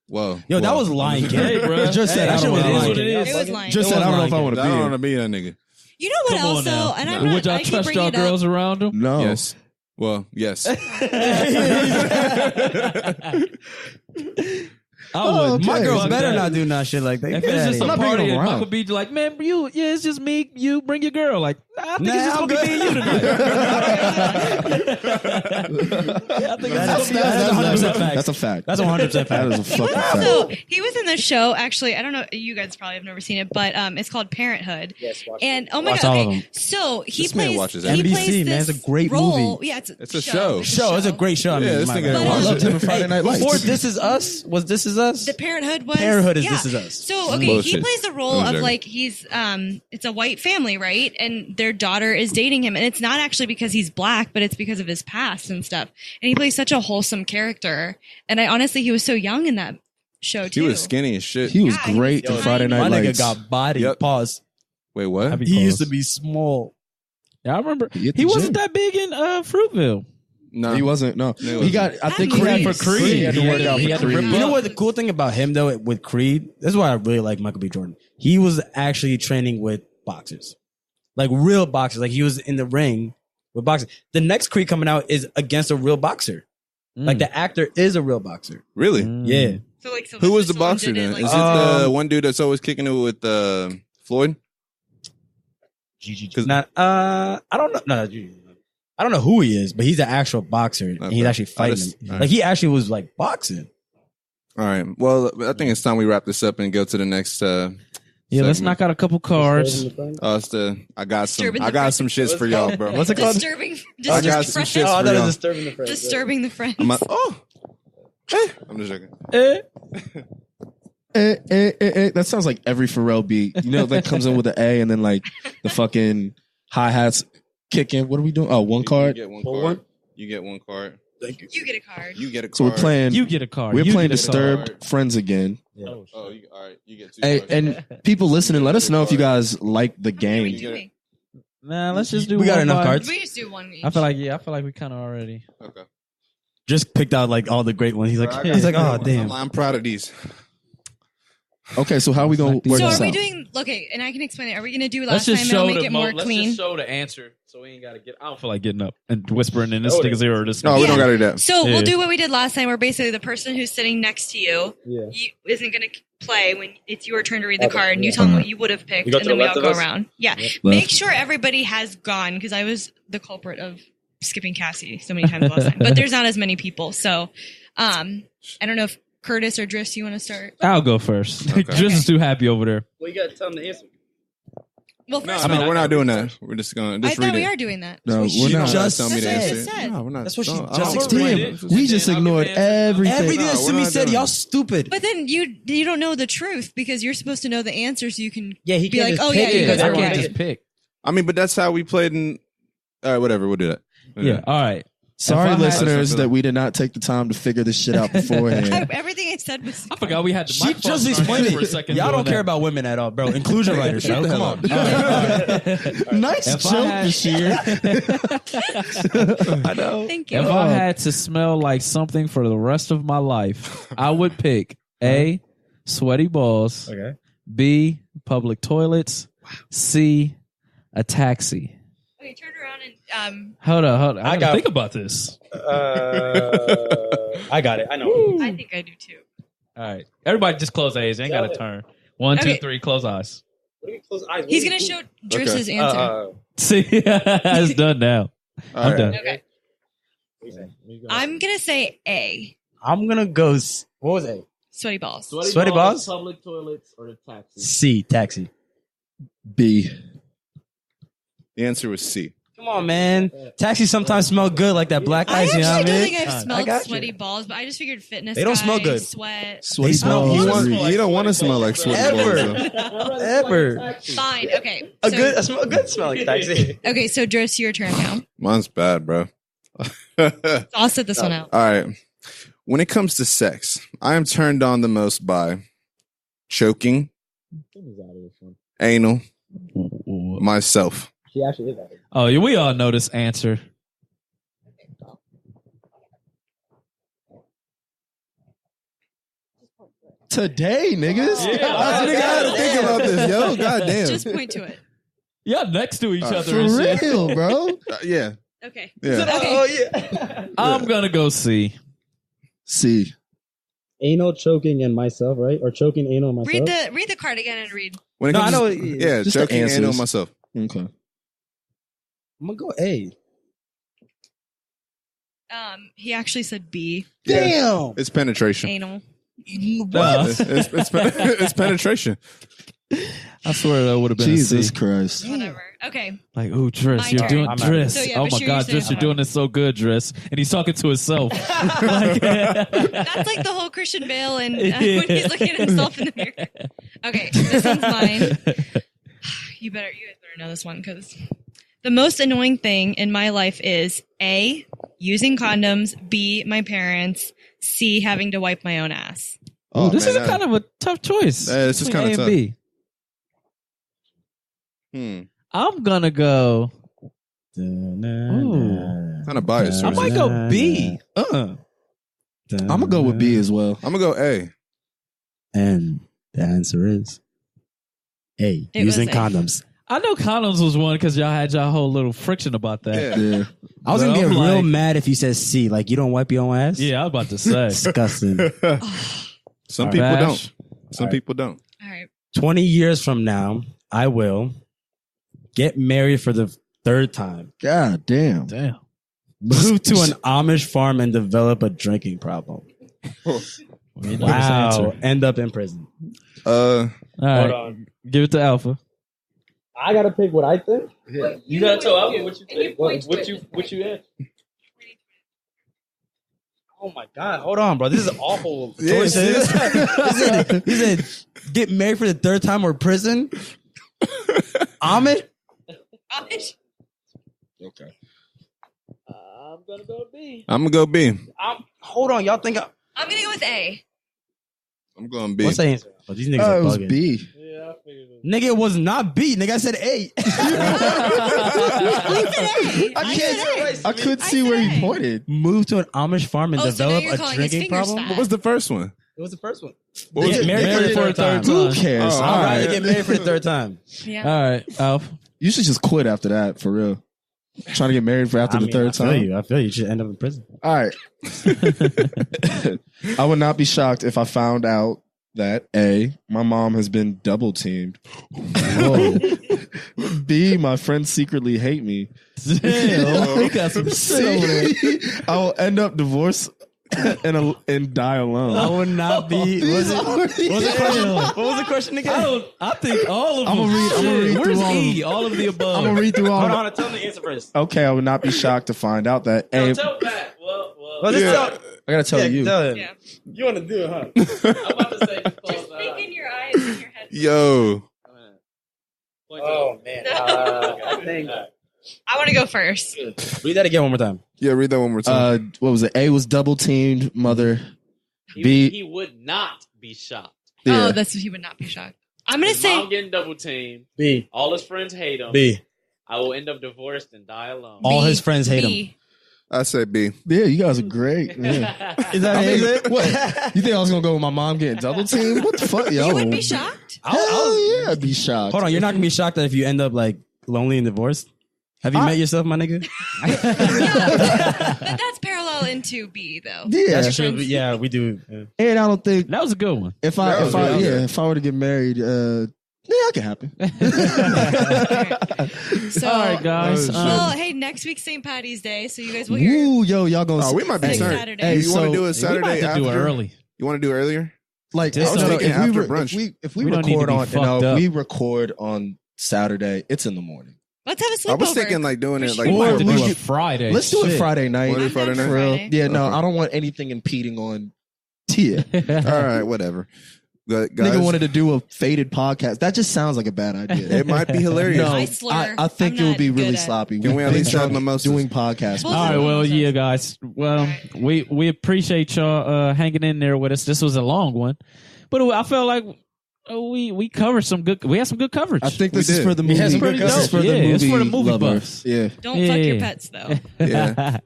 Whoa. Yo, that Whoa. was Lion King. Hey, bro. Just said, Hey, I don't it know. is what it It is. was lying. Just said, I don't know if I want to I be don't here. want to be that nigga. You know what Come on else now. though? And I'm Would not. y'all I keep trust y'all bringing it girls up. around him? No. Yes. Well, yes. I Oh, would. okay. My girls Fuck better that. not do none shit like that. If Get it's outta just here. a I'm not bringing party them and around. Michael B like, man, it's just me, you bring your girl. Like, I think Nah, it's just I'm gonna be me and you tonight. Yeah, I think it's gonna be That's 100% fact. That's a fact. That's 100% That fact. is a fucking fact. So he was in the show. Actually, I don't know. You guys probably have never seen it, but it's called Parenthood. Yes, watch And oh my Watch god, all of okay. them. So he This man plays. watches he everything. plays NBC, man. this It's a great role. movie. Yeah, It's a show. It's a great show. I mean, Yeah, this my nigga bad. I watch loved it. him in Friday Night Lights. Before This Is Us, was This Is Us? The Parenthood was Parenthood is yeah. This Is Us. So okay, he Bullshit. plays the role I'm of joking. like he's it's a white family, right? And their daughter is dating him, and it's not actually because he's black, but it's because of his past and stuff. And he plays such a wholesome character. And I honestly, he was so young in that show too. He was skinny as shit. He was Yeah, he great was in Friday fine. Night My nigga Lights. got body. Yep. Pause. Wait, what? He used to be small. Yeah, I remember. He hit He the wasn't gym. that big in Fruitville. No. He wasn't. No, He he got. I That think movie Creed. is He had to He work had- out he for had to rip Creed. You know what the cool thing about him though with Creed? This is why I really like Michael B. Jordan. He was actually training with boxers, like real boxers. Like he was in the ring with boxers. The next Creed coming out is against a real boxer. Like the actor is a real boxer. Really? Yeah. So like Who was the Sylvester Stallone boxer did it, then? like, Is it the one dude that's always kicking it with Floyd? Not, I don't know. No, I don't know who he is, but he's an actual boxer. And he's Okay. actually fighting just- him. all right. Like he actually was like boxing. All right. Well, I think it's time we wrap this up and go to the next. Yeah, let's segment. knock out a couple cards. I got some. Disturbing I the got friend. some shits for y'all, bro. What's it called? disturbing, I got some disturbing, shits for y'all. disturbing the friends. disturbing the friends. I'm like, oh. I'm just joking. That sounds like every Pharrell beat. You know, that comes in with an A and then like the fucking hi hats kick in. What are we doing? Oh, one card. You get one Pull card. one? You get one card. You get a card. You get a card. So we're playing. You get a card. We're You playing get a card. Disturbed Friends again. Oh, all right. You get two Hey, cards. and people listening, let us know if you guys like the How many are we game. doing? Nah, let's just do. We got one enough by- cards. We just do one each. I feel like we kind of already. Okay. Just picked out like all the great ones. He's like, Bro, I got he's like, some. oh damn. I'm proud of these. Okay, so how are we gonna work So this are we out? doing okay? And I can explain it. Are we gonna do Let's last just time and show I'll make the it more let's clean? just show the answer, so we ain't gotta get. I don't feel like getting up and whispering in this nigga's ear or this. No, we Yeah. don't got to do that. So Yeah. we'll do what we did last time, where basically the person who's sitting next to you, isn't going to play when it's your turn to read the card, and you tell them what you would have picked, We go and to then the we left all of go us? around. Yeah, Left. make sure everybody has gone because I was the culprit of skipping Cassie so many times last time. But there's not as many people, so I don't know if Curtis or Driss, you want to start? I'll go first. Okay. Driss is too happy over there. Well, you got to tell them the answer. Well, No, first, we're not doing that. We're just going to I just thought read we it. are doing that. No, That's what we're she not. just Tell me the said. answer. Just said. No, we're not. That's what she No, just I'll explained. read it. it. We just I'll give ignored the answer. everything. Everything No, that we're Sumie not said, doing y'all it. stupid. But then you don't know the truth because you're supposed to know the answer so you can Yeah, he be can't like, just oh pick yeah, it you Yeah, guys I are can't right. just pick. I mean, but that's how we played in. All right, whatever. We'll do that. Yeah. All right. Sorry, If I had- listeners, that we did not take the time to figure this shit out beforehand. Everything I said was. I forgot we had the She microphone just on explained for a it. second. Y'all doing don't care that. about women at all, bro. Inclusion writers, bro. Come on. Nice If I joke, had- Bashir. I know. Thank you. If I had to smell like something for the rest of my life, I would pick A, sweaty balls, Okay. B, public toilets, C, a taxi. Okay, turn around and Hold on. I got- gotta think about this. I got it. I know. I think I do too. All right. Everybody just close eyes. Ain't got to turn. 1, 2, Okay. 3, close eyes. He's gonna show Driss's answer. See, it's done now. All I'm right. done. Okay. I'm gonna say A. I'm gonna go. What was A? Sweaty balls. Sweaty balls? Public toilets or the taxi? C. Taxi. B. The answer was C. Come on, man. Taxis sometimes smell good, like that black I ice. You know actually what I don't mean? think I've I smelled got sweaty you. balls, but I just figured fitness. They don't guy, smell good. Sweat. Sweaty smell balls. horrible. You don't want to smell like sweaty balls. Ever. Ever. Fine. Okay. A good smell like taxi. Okay. So Driss, your turn now. Mine's bad, bro. So I'll sit this one out. All right. When it comes to sex, I am turned on the most by choking, anal, myself. She actually is that. Oh, yeah, we all know this answer. Today, niggas. Yeah. I gotta think about this, yo. Goddamn. Just point to it. Y'all next to each other. For and shit. real, bro. Yeah. Okay. Yeah. Okay. yeah. I'm gonna go C. C. Anal, choking, and myself, right? Or choking, anal, and myself. Read the card again and read. When it No, comes I know. yeah, Just the choking, anal, answers. myself. Okay. I'm gonna go A. He actually said B. Damn. It's penetration. Anal. It's penetration. I swear that would have been Jesus a C. Christ. Whatever. Okay. Like, ooh, Driss, My you're turn. doing I'm Driss. So, yeah, oh my Bashir, God, you Driss, say- you're doing this so good, Driss. And he's talking to himself. Like, That's like the whole Christian Bale and when he's looking at himself in the mirror. Okay, this one's mine. You guys better know this one because the most annoying thing in my life is A, using condoms, B, my parents, C, having to wipe my own ass. Ooh, this man, is a kind of a tough choice. This is between kinda A and tough. B. I'm gonna go. Kind of biased. I right? might go B. I'm gonna go with B as well. I'm gonna go A. And the answer is A. It Using was A. condoms. I know condoms was one because y'all had y'all whole little friction about that. Yeah. Yeah. I was gonna But get I'm real like- mad if you said C. Like you don't wipe your own ass. Yeah, I was about to say. Disgusting. Some All people right. don't. Some All right. people don't. All right. 20 years from now, I will get married for the third time. God damn. Damn. Move to an Amish farm and develop a drinking problem. Wow. End up in prison. All right. Give it to Alpha. I gotta pick what I think. You gotta tell Alpha what you think. point What you answer. Oh my God. Hold on, bro. This is awful. Yeah, choices. he said, get married for the third time or prison. Amish? Amish. Okay. I'm gonna go B. I'm gonna go B. Hold on. Y'all think I'm gonna go with A. I'm going B. what's the answer? Oh, these niggas Oh, are it was bugging. B. Yeah, I figured it. Nigga, it was not B. Nigga, I said A. I couldn't I see said where A. he pointed. Move to an Amish farm and Oh, so now develop you're a calling his drinking fingers problem. fat. What was the first one? It was the first one. What was Get it? married for the third time. Who cares? Oh, I'd rather right. get married for the third time. Yeah. All right, Alpha. You should just quit after that, for real. Trying to get married for after the third time. I feel you. You should end up in prison. All right. I would not be shocked if I found out that A, my mom has been double teamed. B, my friends secretly hate me. Damn, you got some shit over there. C, I will end up divorced and die alone. I would not be. These already- What was the question again? I think all of them. I'm gonna read Where's through all of E? All of the above. I'm gonna read through all. Hold of on, tell me the answer first. Okay, I would not be shocked to find out that A. Tell Pat. Well, Well, just Yeah. tell, I gotta tell you. tell him. Yeah. You want to do it, huh? I'm about to say close Just that think out. in your eyes and your head. Yo. Point to Oh man, I think. I want to go first. Read that again one more time. Yeah, read that one more time. What was it? A was double teamed. Mother. B. He would not be shocked. Yeah. Oh, that's he would not be shocked. I'm gonna His mom say getting double teamed. B. All his friends hate him. B. I will end up divorced and die alone. All B. his friends hate him. B. I say B. Yeah, you guys are great. Yeah. Is that it? What? You think I was gonna go with my mom getting double teamed? What the fuck, yo? You would be shocked. Hell yeah, I'd be shocked. Hold on, you're not gonna be shocked that if you end up like lonely and divorced. Have you met yourself, my nigga? But that's parallel into B though. Yeah, That's true. Yeah, we do. Yeah. and I don't think That was a good one. if That I was really good. if I were to get married, Yeah, that can happen. So, All right, guys. well, hey, next week's St. Patty's Day, so you guys will hear. Ooh, yo, y'all gonna. Oh, we might be Next turned. Saturday. Hey, you want so- to do a we might Saturday have to do it after? early. You want to do it earlier? Like, Just I was thinking after if brunch. if we We don't need to record be on, fucked up. we record on Saturday, it's in the morning. Let's have a sleepover. I was thinking like doing it like We might have to we do it could- Friday. Let's do it Shit. Friday night. What I'm if Friday down for night? Friday. Yeah, no, Okay. I don't want anything impeding on Tia. All right, whatever. Guys, Nigga wanted to do a faded podcast. That just sounds like a bad idea. it might be hilarious. No, I slur. I think I'm it would be not really good at- sloppy. Can we at We've least been have mimosas? doing podcasts. Well, All right, well, Mimosas. yeah, guys. Well, we appreciate y'all hanging in there with us. This was a long one, but I felt like we covered some good. We had some good coverage. I think We this is did. for the Yeah, movie. it's pretty This is dope. for Yeah, the movie. it's for the movie lovers. buffs. Yeah. Don't fuck your Yeah. pets though. Yeah.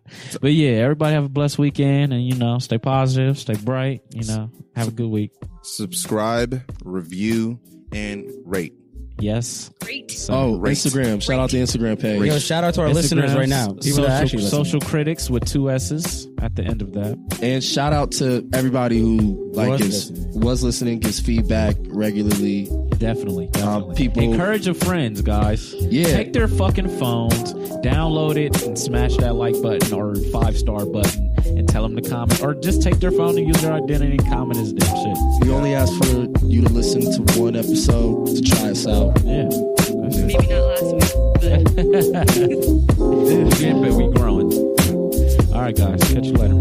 But yeah, everybody have a blessed weekend, and stay positive, stay bright. Have a good week. Subscribe, review, and rate. Yes. Great. So, Oh, Rate. Instagram. Shout out to Instagram page. Yo, shout out to our listeners Instagrams, right now. People that actually listen. social critics with 2 S's at the end of that. And shout out to everybody who was listening, gives feedback regularly. Definitely. People- Encourage your friends, guys. Yeah. Take their fucking phones, download it, and smash that like button or 5-star button, and tell them to comment, or just take their phone and use their identity and comment as them shit. We only ask for you to listen to one episode to try us out. Yeah. Maybe not last week, but Yeah, but we growing. All right, guys. Catch you later.